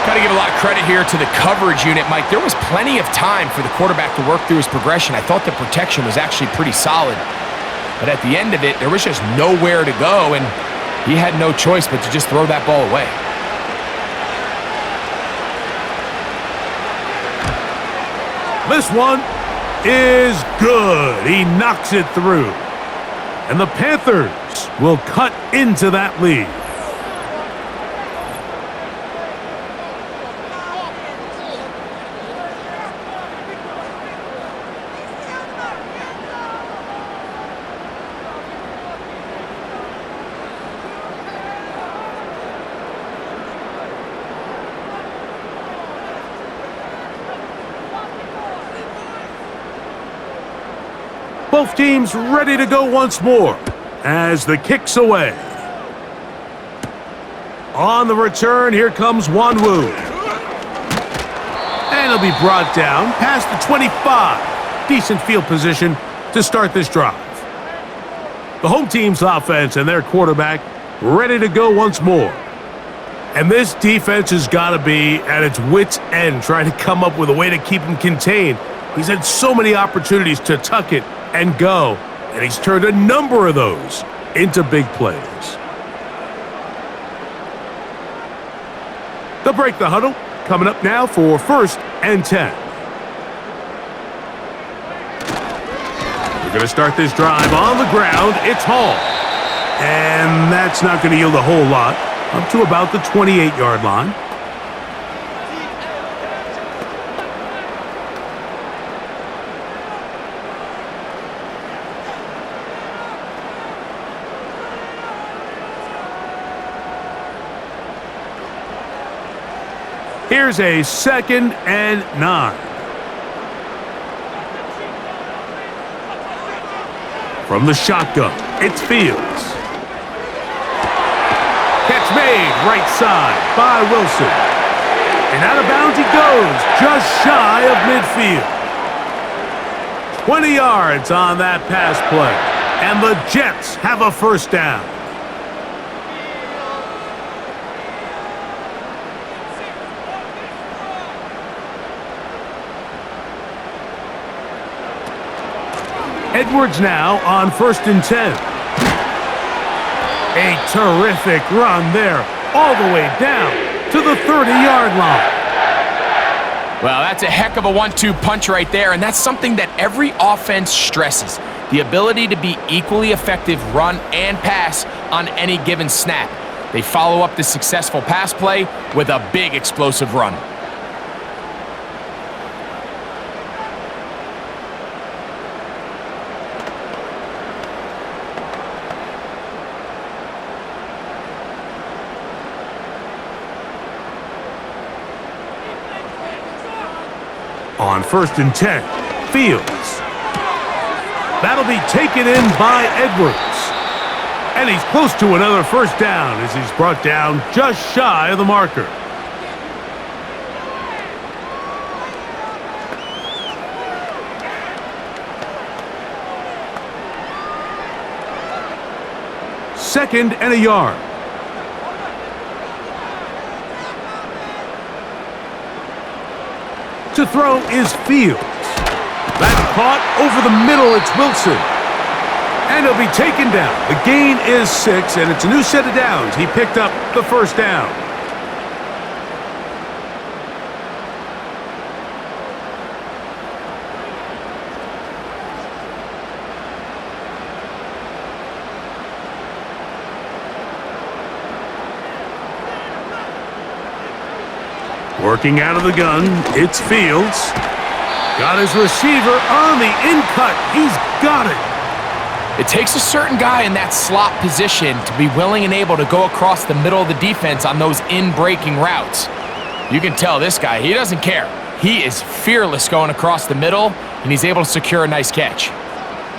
Got to give a lot of credit here to the coverage unit, Mike. There was plenty of time for the quarterback to work through his progression. I thought the protection was actually pretty solid. But at the end of it, there was just nowhere to go, and he had no choice but to just throw that ball away. This one is good. He knocks it through. And the Panthers will cut into that lead. Both teams ready to go once more as the kick's away. On the return, here comes Wanwu. And he'll be brought down past the 25. Decent field position to start this drive. The home team's offense and their quarterback ready to go once more. And this defense has got to be at its wits' end trying to come up with a way to keep him contained. He's had so many opportunities to tuck it and go, and he's turned a number of those into big plays. They'll break the huddle, coming up now for first and 10. We're going to start this drive on the ground. It's Hall. And that's not going to yield a whole lot, up to about the 28-yard line. Here's a 2nd and 9. From the shotgun, it's Fields. Catch made, right side by Wilson. And out of bounds he goes, just shy of midfield. 20 yards on that pass play. And the Jets have a first down. Edwards now on 1st and 10. A terrific run there, all the way down to the 30-yard line. Well, that's a heck of a 1-2 punch right there, and that's something that every offense stresses. The ability to be equally effective run and pass on any given snap. They follow up the successful pass play with a big explosive run. On 1st and 10, Fields. That'll be taken in by Edwards. And he's close to another first down as he's brought down just shy of the marker. Second and a yard. To throw is Fields. That's caught over the middle. It's Wilson. And he'll be taken down. The gain is 6, and it's a new set of downs. He picked up the first down. Working out of the gun, it's Fields. Got his receiver on the in-cut. He's got it. It takes a certain guy in that slot position to be willing and able to go across the middle of the defense on those in-breaking routes. You can tell this guy, he doesn't care. He is fearless going across the middle, and he's able to secure a nice catch.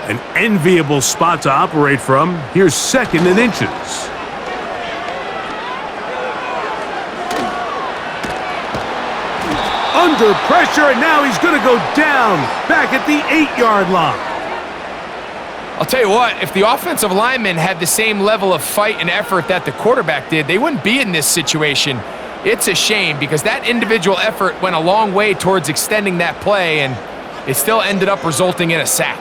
An enviable spot to operate from. Here's 2nd and inches. Under pressure, and now he's going to go down back at the 8-yard line. I'll tell you what, if the offensive lineman had the same level of fight and effort that the quarterback did, they wouldn't be in this situation. It's a shame because that individual effort went a long way towards extending that play, and it still ended up resulting in a sack.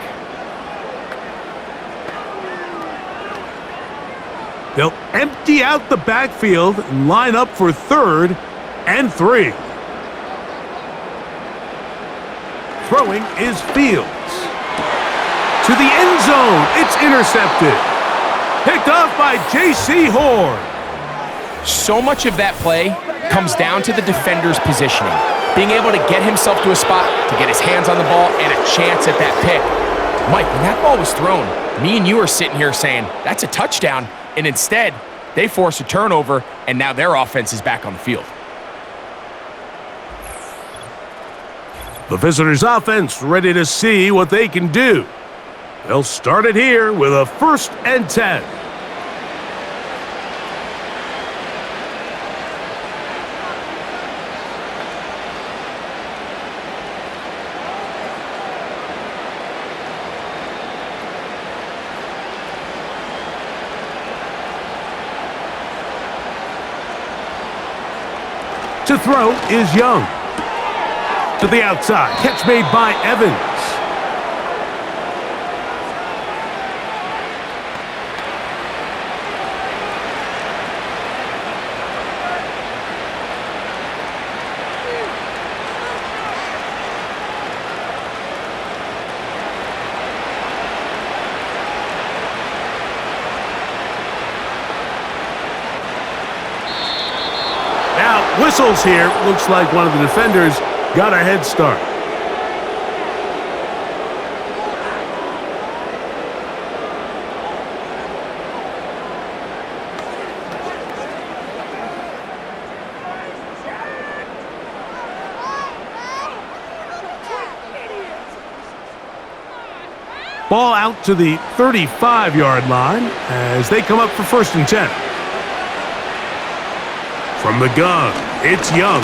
They'll empty out the backfield and line up for 3rd and 3. Throwing is Fields. To the end zone, it's intercepted. Picked off by J.C. Horn. So much of that play comes down to the defender's positioning. Being able to get himself to a spot, to get his hands on the ball, and a chance at that pick. Mike, when that ball was thrown, me and you are sitting here saying, that's a touchdown, and instead, they force a turnover, and now their offense is back on the field. The visitors' offense ready to see what they can do. They'll start it here with a 1st and 10. To throw is Young. To the outside. Catch made by Evans. Now, whistles here. Looks like one of the defenders got a head start. Ball out to the 35-yard line as they come up for 1st and 10. From the gun, it's Young.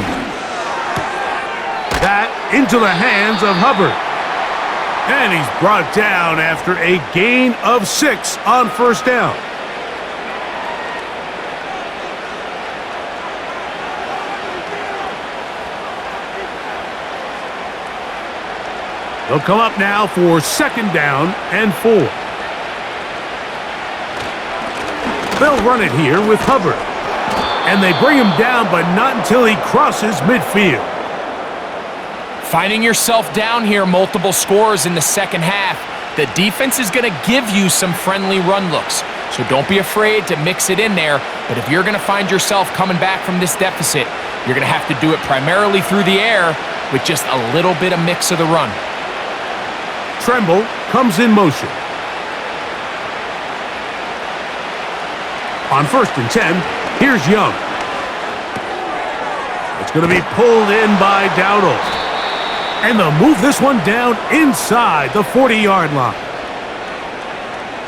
That into the hands of Hubbard. And he's brought down after a gain of 6 on 1st down. They'll come up now for 2nd down and 4. They'll run it here with Hubbard. And they bring him down, but not until he crosses midfield. Finding yourself down here multiple scores in the second half, the defense is going to give you some friendly run looks. So don't be afraid to mix it in there. But if you're going to find yourself coming back from this deficit, you're going to have to do it primarily through the air with just a little bit of mix of the run. Tremble comes in motion. On 1st and 10, here's Young. It's going to be pulled in by Dowdle. And they'll move this one down inside the 40-yard line.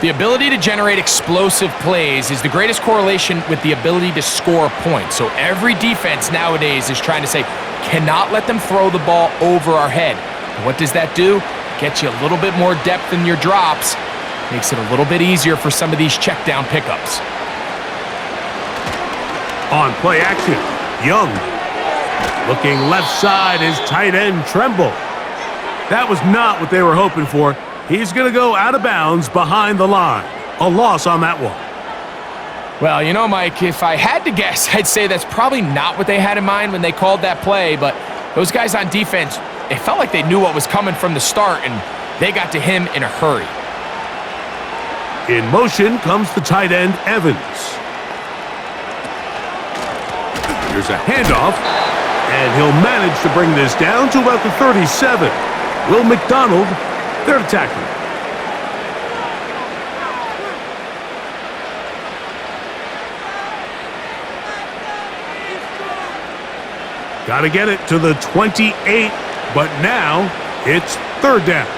The ability to generate explosive plays is the greatest correlation with the ability to score points. So every defense nowadays is trying to say, cannot let them throw the ball over our head. And what does that do? Gets you a little bit more depth in your drops. Makes it a little bit easier for some of these check down pickups. On play action, Young. Looking left side is tight end Tremble. That was not what they were hoping for. He's going to go out of bounds behind the line. A loss on that one. Well, you know, Mike, if I had to guess, I'd say that's probably not what they had in mind when they called that play, but those guys on defense, it felt like they knew what was coming from the start, and they got to him in a hurry. In motion comes the tight end Evans. Here's a handoff, and he'll manage to bring this down to about the 37. Will McDonald, there to tackle. Got to get it to the 28, but now it's 3rd down.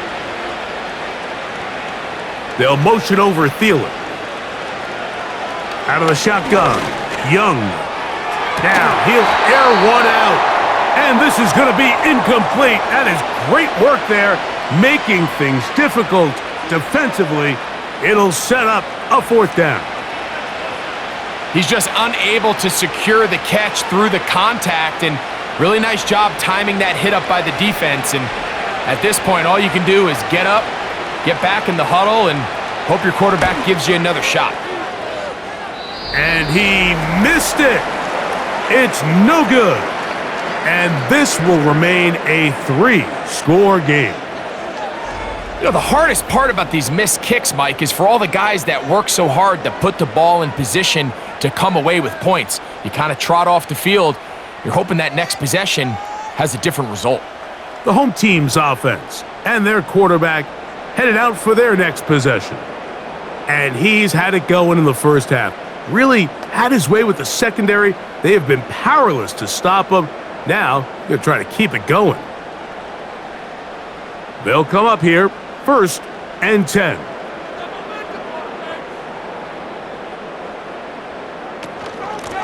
They'll motion over Thielen. Out of the shotgun, Young. Now he'll air one out, and this is going to be incomplete. That is great work there, making things difficult defensively. It'll set up a 4th down. He's just unable to secure the catch through the contact, and really nice job timing that hit up by the defense. And at this point, all you can do is get up, get back in the huddle, and hope your quarterback gives you another shot. And he missed it. It's no good. And this will remain a 3-score game. You know, the hardest part about these missed kicks, Mike, is for all the guys that work so hard to put the ball in position to come away with points. You kind of trot off the field. You're hoping that next possession has a different result. The home team's offense and their quarterback headed out for their next possession. And he's had it going in the first half. Really had his way with the secondary. They have been powerless to stop him. Now, they're trying to keep it going. They'll come up here, 1st and 10.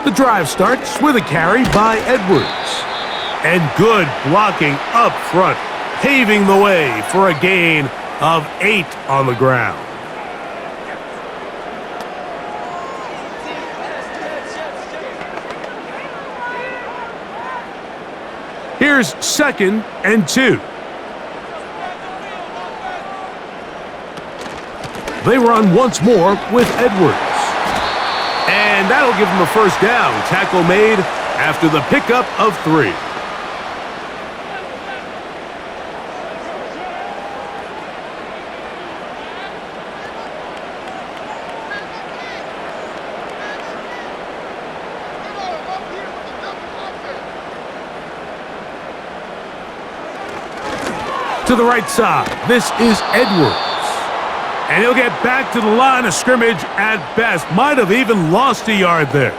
The drive starts with a carry by Edwards. And good blocking up front, paving the way for a gain of 8 on the ground. Here's 2nd and 2. They run once more with Edwards. And that'll give them a 1st down. Tackle made after the pickup of 3. To the right side, this is Edwards. And he'll get back to the line of scrimmage at best. Might have even lost a yard there.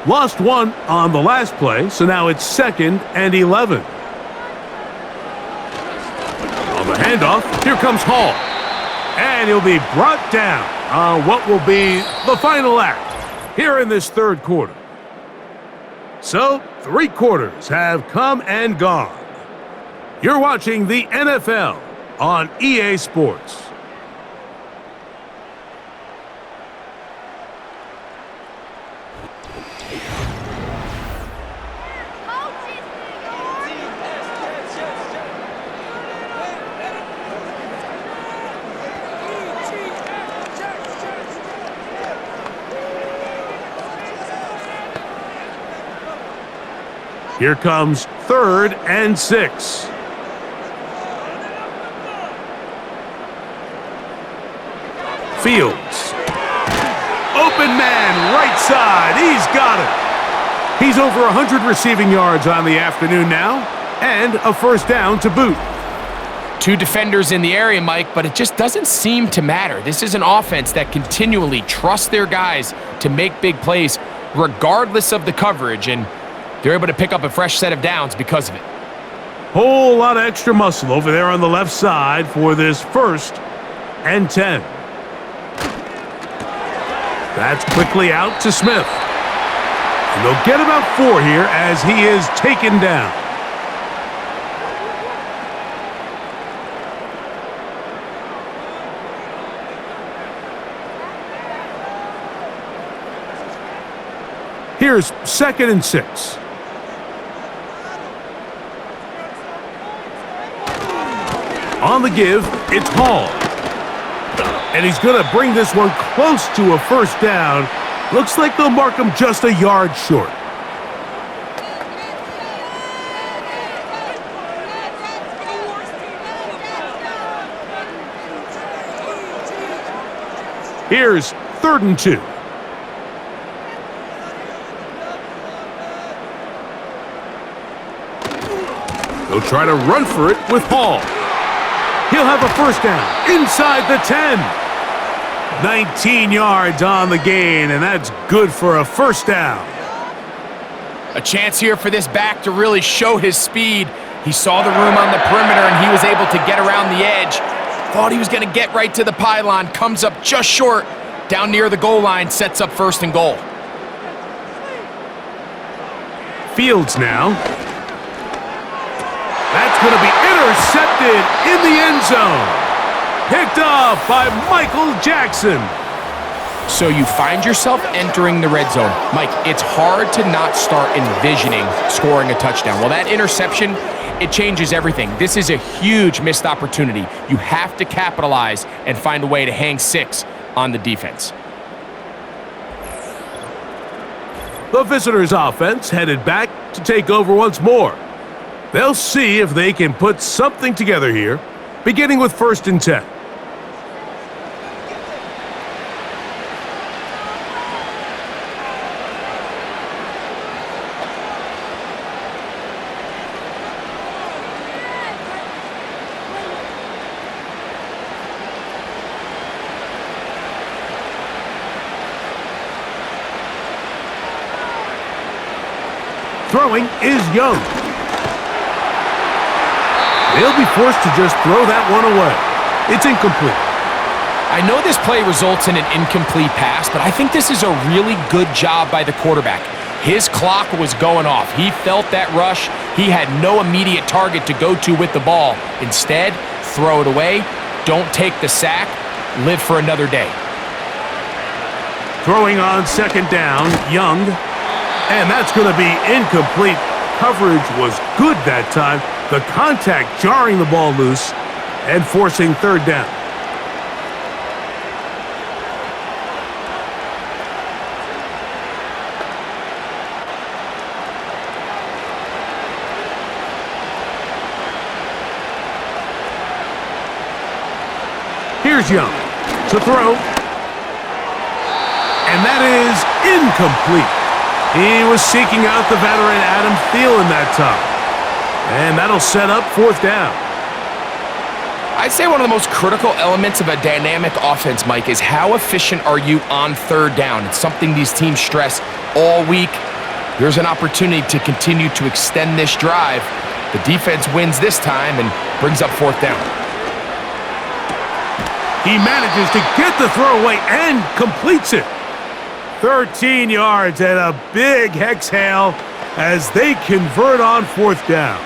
Lost 1 on the last play, so now it's 2nd and 11. On the handoff, here comes Hall. And he'll be brought down on what will be the final act here in this 3rd quarter. So, 3 quarters have come and gone. You're watching the NFL on EA Sports. Here comes 3rd and 6. Fields. Open man, right side. He's got it. He's over 100 receiving yards on the afternoon now, and a first down to boot. 2 defenders in the area, Mike, but it just doesn't seem to matter. This is an offense that continually trusts their guys to make big plays regardless of the coverage, and they're able to pick up a fresh set of downs because of it. Whole lot of extra muscle over there on the left side for this 1st and 10. That's quickly out to Smith. And they'll get about 4 here as he is taken down. Here's 2nd and 6. On the give, it's Hall. And he's going to bring this one close to a first down. Looks like they'll mark him just a yard short. Here's 3rd and 2. They'll try to run for it with Hall. He'll have a first down inside the 10. 19 yards on the gain, and that's good for a first down. A chance here for this back to really show his speed. He saw the room on the perimeter, and he was able to get around the edge. Thought he was going to get right to the pylon, comes up just short. Down near the goal line, sets up 1st and goal. Fields now. That's going to be intercepted in the end zone. Picked up by Michael Jackson. So you find yourself entering the red zone. Mike, it's hard to not start envisioning scoring a touchdown. Well, that interception, it changes everything. This is a huge missed opportunity. You have to capitalize and find a way to hang 6 on the defense. The visitors' offense headed back to take over once more. They'll see if they can put something together here, beginning with 1st and 10. Throwing is Young. They'll be forced to just throw that one away. It's incomplete. I know this play results in an incomplete pass, but I think this is a really good job by the quarterback. His clock was going off. He felt that rush. He had no immediate target to go to with the ball. Instead, throw it away. Don't take the sack. Live for another day. Throwing on 2nd down, Young. And that's going to be incomplete. Coverage was good that time. The contact jarring the ball loose and forcing 3rd down. Here's Young to throw. And that is incomplete. He was seeking out the veteran Adam Thielen that time. And that'll set up 4th down. I'd say one of the most critical elements of a dynamic offense, Mike, is how efficient are you on 3rd down? It's something these teams stress all week. There's an opportunity to continue to extend this drive. The defense wins this time and brings up 4th down. He manages to get the throw away and completes it. 13 yards and a big exhale as they convert on 4th down.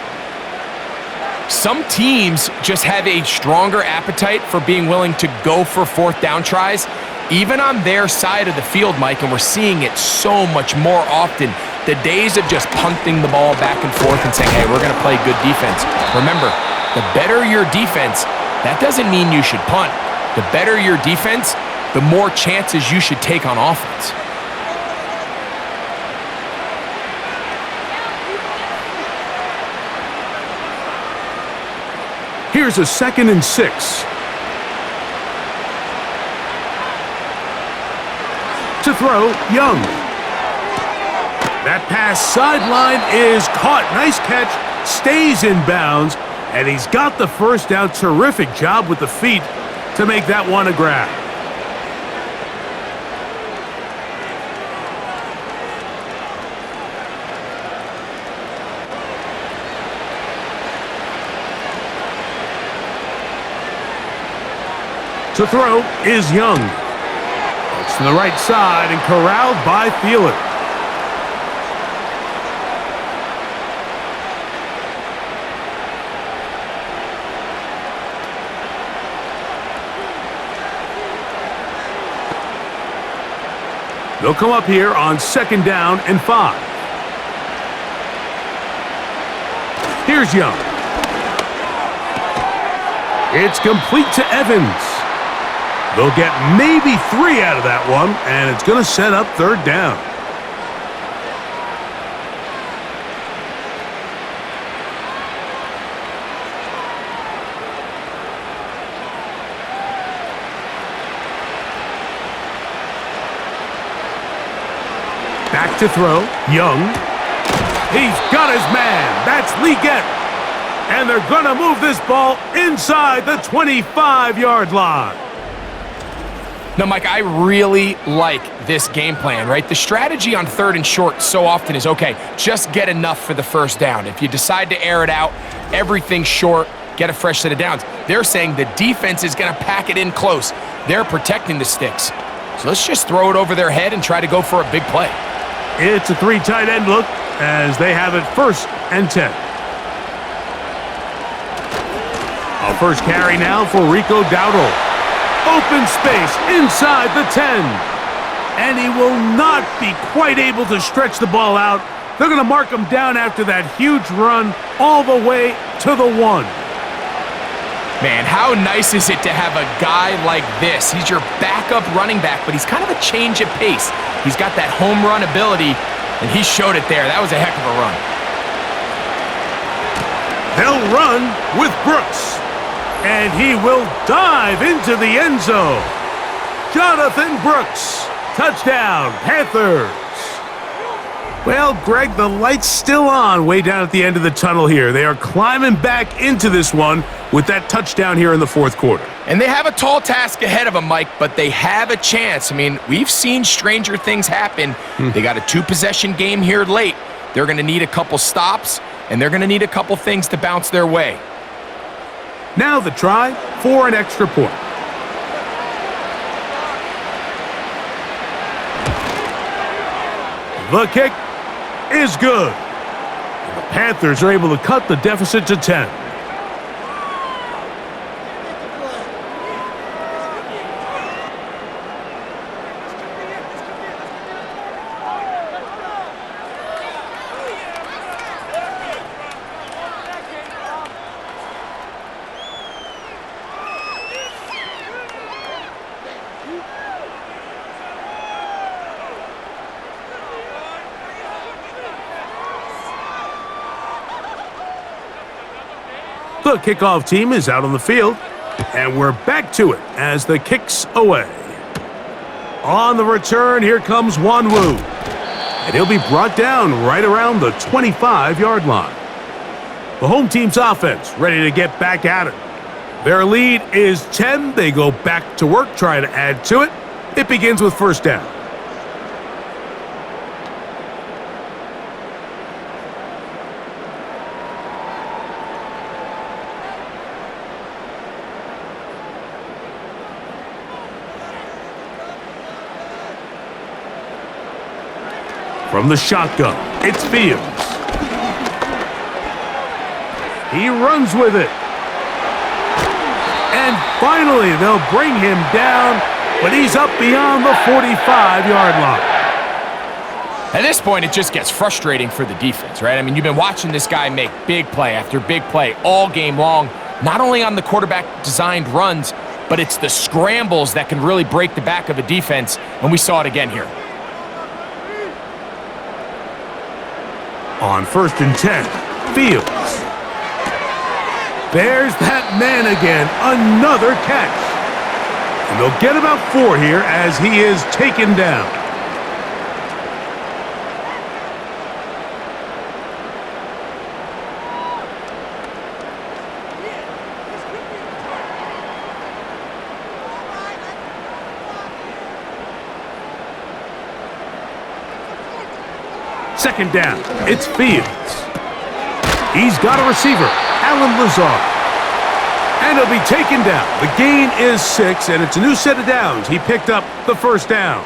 Some teams just have a stronger appetite for being willing to go for fourth down tries, even on their side of the field, Mike, and we're seeing it so much more often. The days of just punting the ball back and forth and saying, hey, we're going to play good defense. Remember, the better your defense, that doesn't mean you should punt. The better your defense, the more chances you should take on offense. Here's a 2nd and 6. To throw, Young. That pass sideline is caught. Nice catch. Stays in bounds. And he's got the first down. Terrific job with the feet to make that one a grab. To throw is Young. It's to the right side and corralled by Thielen. They'll come up here on 2nd down and 5. Here's Young. It's complete to Evans. They'll get maybe 3 out of that one, and it's going to set up 3rd down. Back to throw, Young. He's got his man. That's Leggett. And they're going to move this ball inside the 25-yard line. Now, Mike, I really like this game plan, right? The strategy on 3rd and short so often is, okay, just get enough for the first down. If you decide to air it out, everything short, get a fresh set of downs. They're saying the defense is going to pack it in close. They're protecting the sticks. So let's just throw it over their head and try to go for a big play. It's a 3 tight end look as they have it 1st and 10. A first carry now for Rico Dowdle. Open space inside the 10. And he will not be quite able to stretch the ball out. They're going to mark him down after that huge run all the way to the 1. Man, how nice is it to have a guy like this? He's your backup running back, but he's kind of a change of pace. He's got that home run ability, and he showed it there. That was a heck of a run. They'll run with Brooks. And he will dive into the end zone. Jonathan Brooks. Touchdown, Panthers. Well, Greg, the light's still on way down at the end of the tunnel here. They are climbing back into this one with that touchdown here in the 4th quarter. And they have a tall task ahead of them, Mike, but they have a chance. I mean, we've seen stranger things happen. They got a 2-possession game here late. They're going to need a couple stops, and they're going to need a couple things to bounce their way. Now the try for an extra point. The kick is good. The Panthers are able to cut the deficit to 10. The kickoff team is out on the field, and we're back to it as the kick's away. On the return, here comes Wanwu, and he'll be brought down right around the 25-yard line. The home team's offense ready to get back at it. Their lead is 10. They go back to work, trying to add to it. It begins with 1st down. From the shotgun, it's Fields. He runs with it. And finally, they'll bring him down, but he's up beyond the 45-yard line. At this point, it just gets frustrating for the defense, right? I mean, you've been watching this guy make big play after big play all game long, not only on the quarterback-designed runs, but it's the scrambles that can really break the back of a defense, and we saw it again here. On 1st and 10, Fields. There's that man again, another catch. And they'll get about 4 here as he is taken down. Second down, it's Fields. He's got a receiver, Alan Lazard. And he'll be taken down. The gain is 6, and it's a new set of downs. He picked up the first down.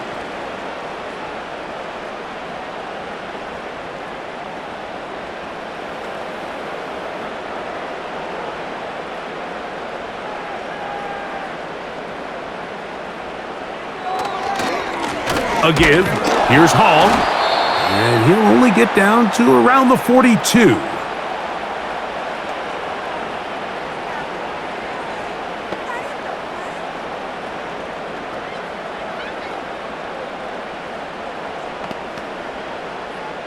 A give. Here's Hall. And he'll only get down to around the 42.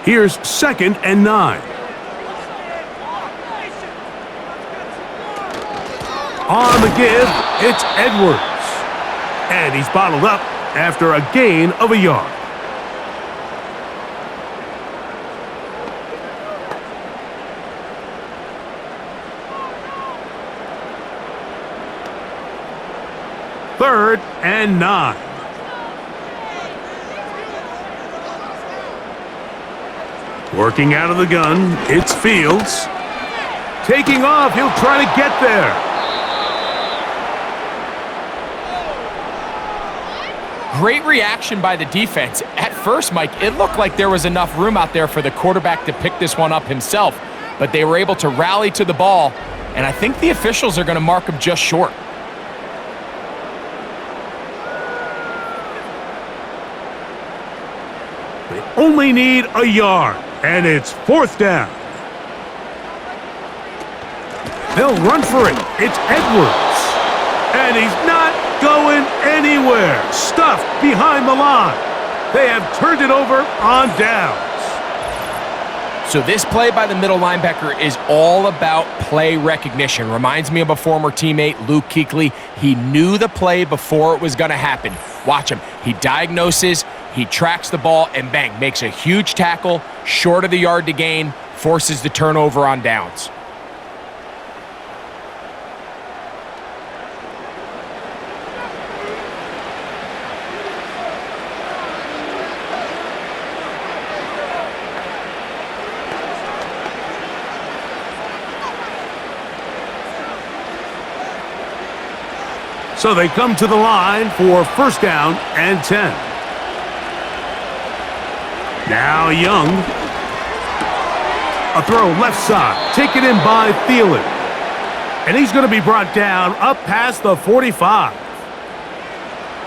Here's 2nd and 9. On the give, it's Edwards. And he's bottled up after a gain of a yard. Third and 9. Working out of the gun, it's Fields. Taking off, he'll try to get there. Great reaction by the defense. At first, Mike, it looked like there was enough room out there for the quarterback to pick this one up himself, but they were able to rally to the ball, and I think the officials are going to mark him just short. They only need a yard, and it's 4th down. They'll run for it. It's Edwards. And he's not going anywhere. Stuffed behind the line. They have turned it over on downs. So this play by the middle linebacker is all about play recognition. Reminds me of a former teammate, Luke Kuechly. He knew the play before it was going to happen. Watch him. He diagnoses, he tracks the ball, and bang, makes a huge tackle, short of the yard to gain, forces the turnover on downs. So they come to the line for 1st down and 10. Now Young. A throw left side, taken in by Thielen. And he's going to be brought down up past the 45.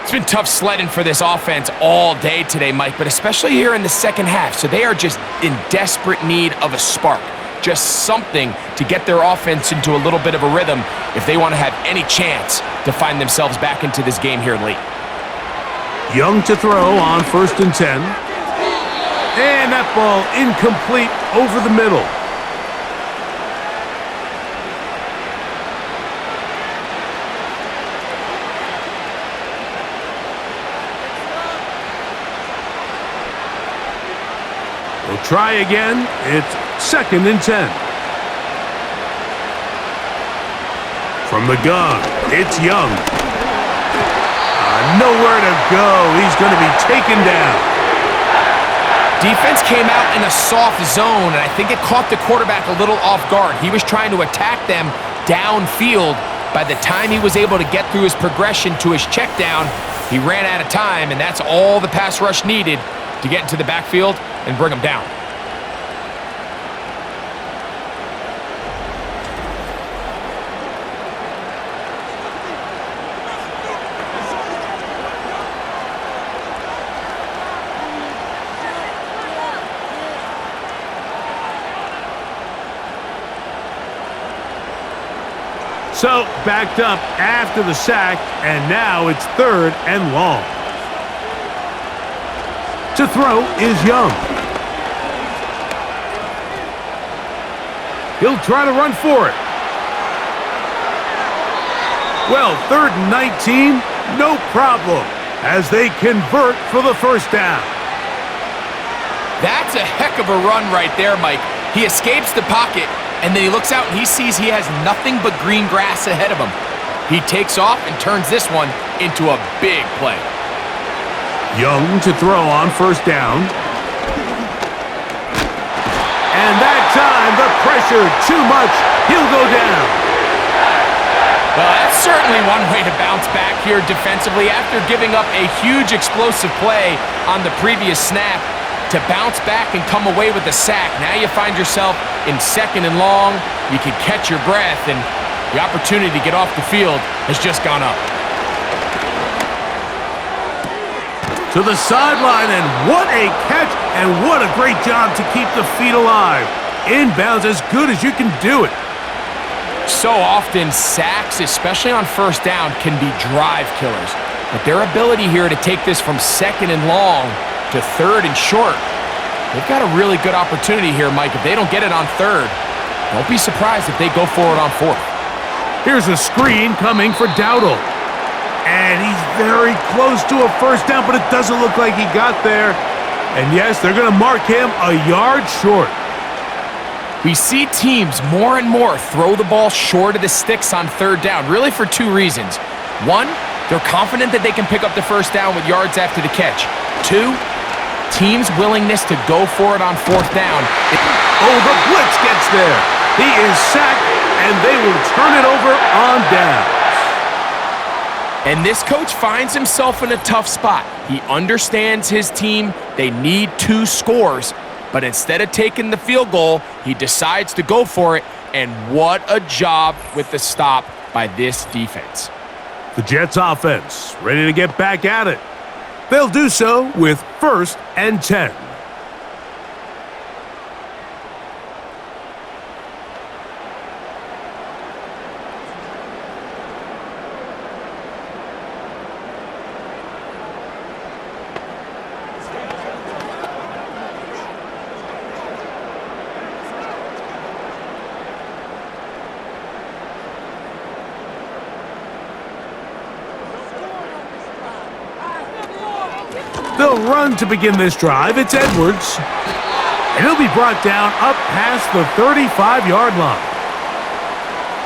It's been tough sledding for this offense all day today, Mike, but especially here in the second half. So they are just in desperate need of a spark. Just something to get their offense into a little bit of a rhythm if they want to have any chance to find themselves back into this game here late. Young to throw on 1st and 10. And that ball incomplete over the middle. We'll try again. It's 2nd and 10. From the gun, it's Young. Nowhere to go. He's going to be taken down. Defense came out in a soft zone, and I think it caught the quarterback a little off guard. He was trying to attack them downfield. By the time he was able to get through his progression to his check down, he ran out of time, and that's all the pass rush needed to get into the backfield and bring him down. So, backed up after the sack, and now it's 3rd and long. To throw is Young. He'll try to run for it. Well, 3rd and 19, no problem, as they convert for the first down. That's a heck of a run right there, Mike. He escapes the pocket, and then he looks out and he sees he has nothing but green grass ahead of him. He takes off and turns this one into a big play. Young to throw on first down. And that time, the pressure, too much. He'll go down. Well, that's certainly one way to bounce back here defensively after giving up a huge explosive play on the previous snap. To bounce back and come away with a sack. Now you find yourself in 2nd and long. You can catch your breath, and the opportunity to get off the field has just gone up. To the sideline, and what a catch, and what a great job to keep the feet alive. Inbounds as good as you can do it. So often, sacks, especially on first down, can be drive killers. But their ability here to take this from 2nd and long to 3rd and short, they've got a really good opportunity here, Mike. If they don't get it on 3rd, don't be surprised if they go for it on 4th. Here's a screen coming for Dowdle. And he's very close to a first down, but it doesn't look like he got there. And yes, they're going to mark him a yard short. We see teams more and more throw the ball short of the sticks on 3rd down, really for 2 reasons. 1, they're confident that they can pick up the first down with yards after the catch. 2, team's willingness to go for it on 4th down. Oh, the blitz gets there. He is sacked, and they will turn it over on downs. And this coach finds himself in a tough spot. He understands his team. They need 2 scores. But instead of taking the field goal, he decides to go for it. And what a job with the stop by this defense. The Jets offense ready to get back at it. They'll do so with 1st and 10. They'll run to begin this drive. It's Edwards. And he'll be brought down up past the 35-yard line.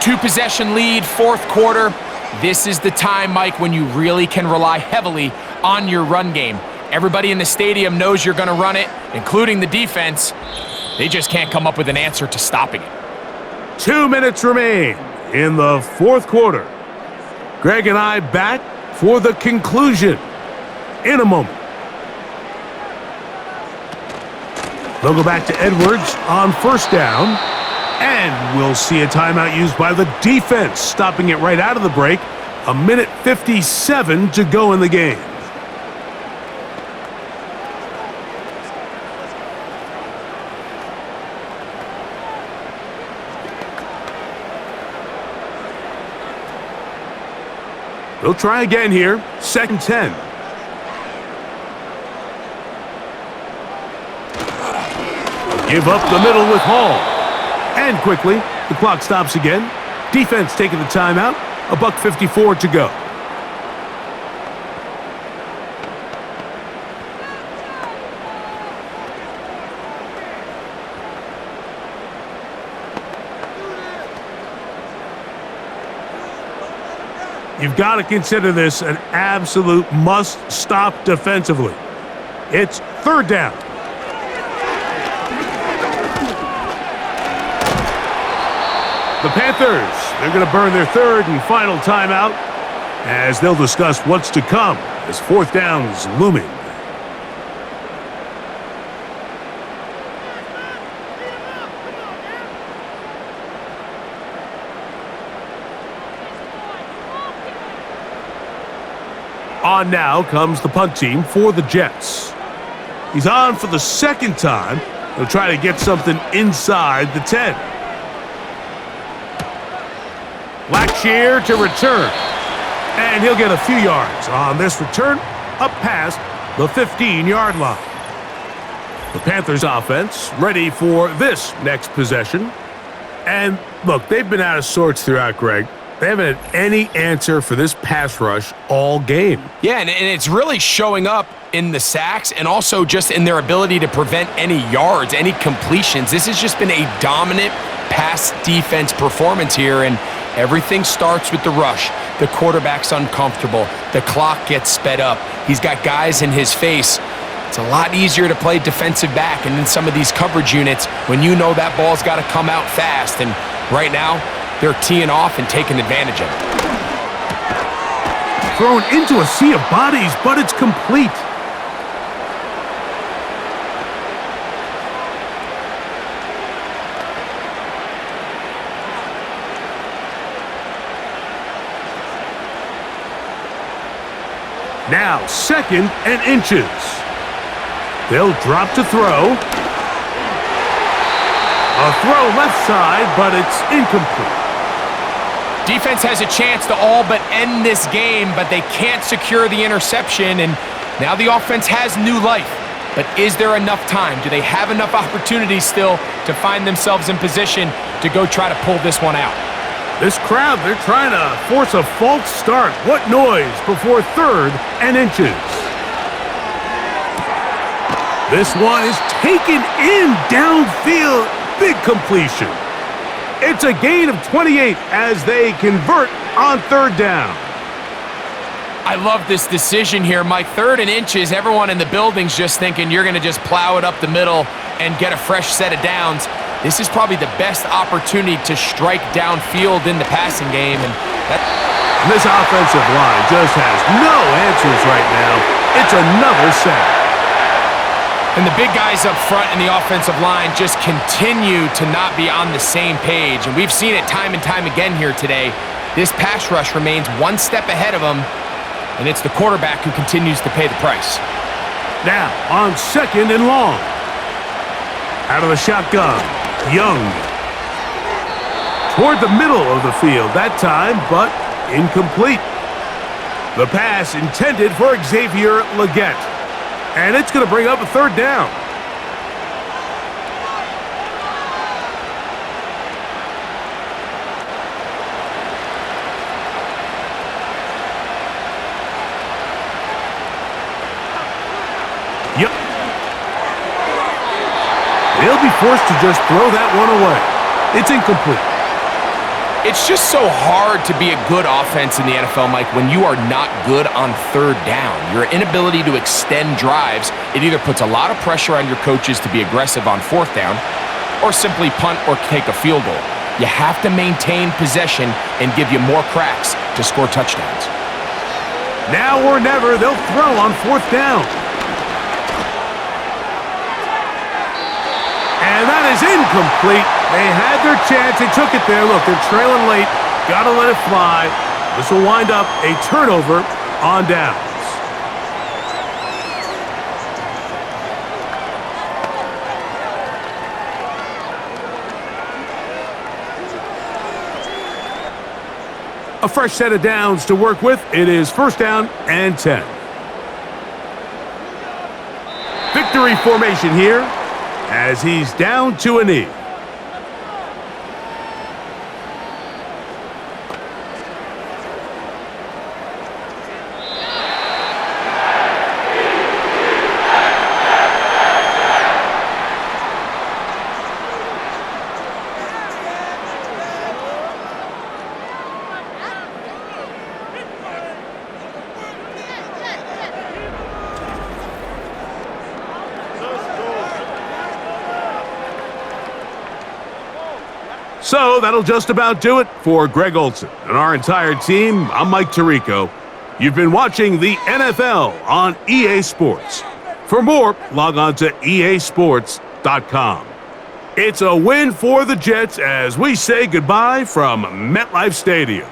2-possession lead, 4th quarter. This is the time, Mike, when you really can rely heavily on your run game. Everybody in the stadium knows you're going to run it, including the defense. They just can't come up with an answer to stopping it. 2 minutes remain in the 4th quarter. Greg and I back for the conclusion in a moment. They'll go back to Edwards on first down. And we'll see a timeout used by the defense, stopping it right out of the break. 1:57 to go in the game. They'll try again here. 2nd and 10. Give up the middle with Hall. And quickly, the clock stops again. Defense taking the timeout. 1:54 to go. You've got to consider this an absolute must-stop defensively. It's 3rd down. The Panthers, they're going to burn their 3rd and final timeout as they'll discuss what's to come as 4th down is looming. On now comes the punt team for the Jets. He's on for the 2nd time. He'll try to get something inside the 10. Black here to return. And he'll get a few yards on this return up past the 15-yard line. The Panthers offense ready for this next possession. And look, they've been out of sorts throughout, Greg. They haven't had any answer for this pass rush all game. Yeah, and it's really showing up in the sacks and also just in their ability to prevent any yards, any completions. This has just been a dominant pass defense performance here, and everything starts with the rush. The quarterback's uncomfortable. The clock gets sped up. He's got guys in his face. It's a lot easier to play defensive back and in some of these coverage units when you know that ball's got to come out fast. And right now, they're teeing off and taking advantage of it. Thrown into a sea of bodies, but it's complete. Now, 2nd and inches. They'll drop to throw. A throw left side, but it's incomplete. Defense has a chance to all but end this game, but they can't secure the interception, and now the offense has new life. But is there enough time? Do they have enough opportunities still to find themselves in position to go try to pull this one out? This crowd, they're trying to force a false start. What noise before 3rd and inches. This one is taken in downfield. Big completion. It's a gain of 28 as they convert on 3rd down. I love this decision here. My 3rd and inches, everyone in the building's just thinking you're going to just plow it up the middle and get a fresh set of downs. This is probably the best opportunity to strike downfield in the passing game. And this offensive line just has no answers right now. It's another sack. And the big guys up front in the offensive line just continue to not be on the same page. And we've seen it time and time again here today. This pass rush remains one step ahead of them, and it's the quarterback who continues to pay the price. Now on 2nd and long. Out of the shotgun, Young. Toward the middle of the field that time, but incomplete. The pass intended for Xavier Legette. And it's going to bring up a 3rd down. Yep. They'll be forced to just throw that one away. It's incomplete. It's just so hard to be a good offense in the NFL, Mike, when you are not good on 3rd down. Your inability to extend drives, it either puts a lot of pressure on your coaches to be aggressive on 4th down or simply punt or take a field goal. You have to maintain possession and give you more cracks to score touchdowns. Now or never, they'll throw on 4th down. And that is incomplete. They had their chance. They took it there. Look, they're trailing late. Got to let it fly. This will wind up a turnover on downs. A fresh set of downs to work with. It is 1st down and 10. Victory formation here as he's down to a knee. So that'll just about do it for Greg Olsen and our entire team. I'm Mike Tirico. You've been watching the NFL on EA Sports. For more, log on to easports.com. It's a win for the Jets as we say goodbye from MetLife Stadium.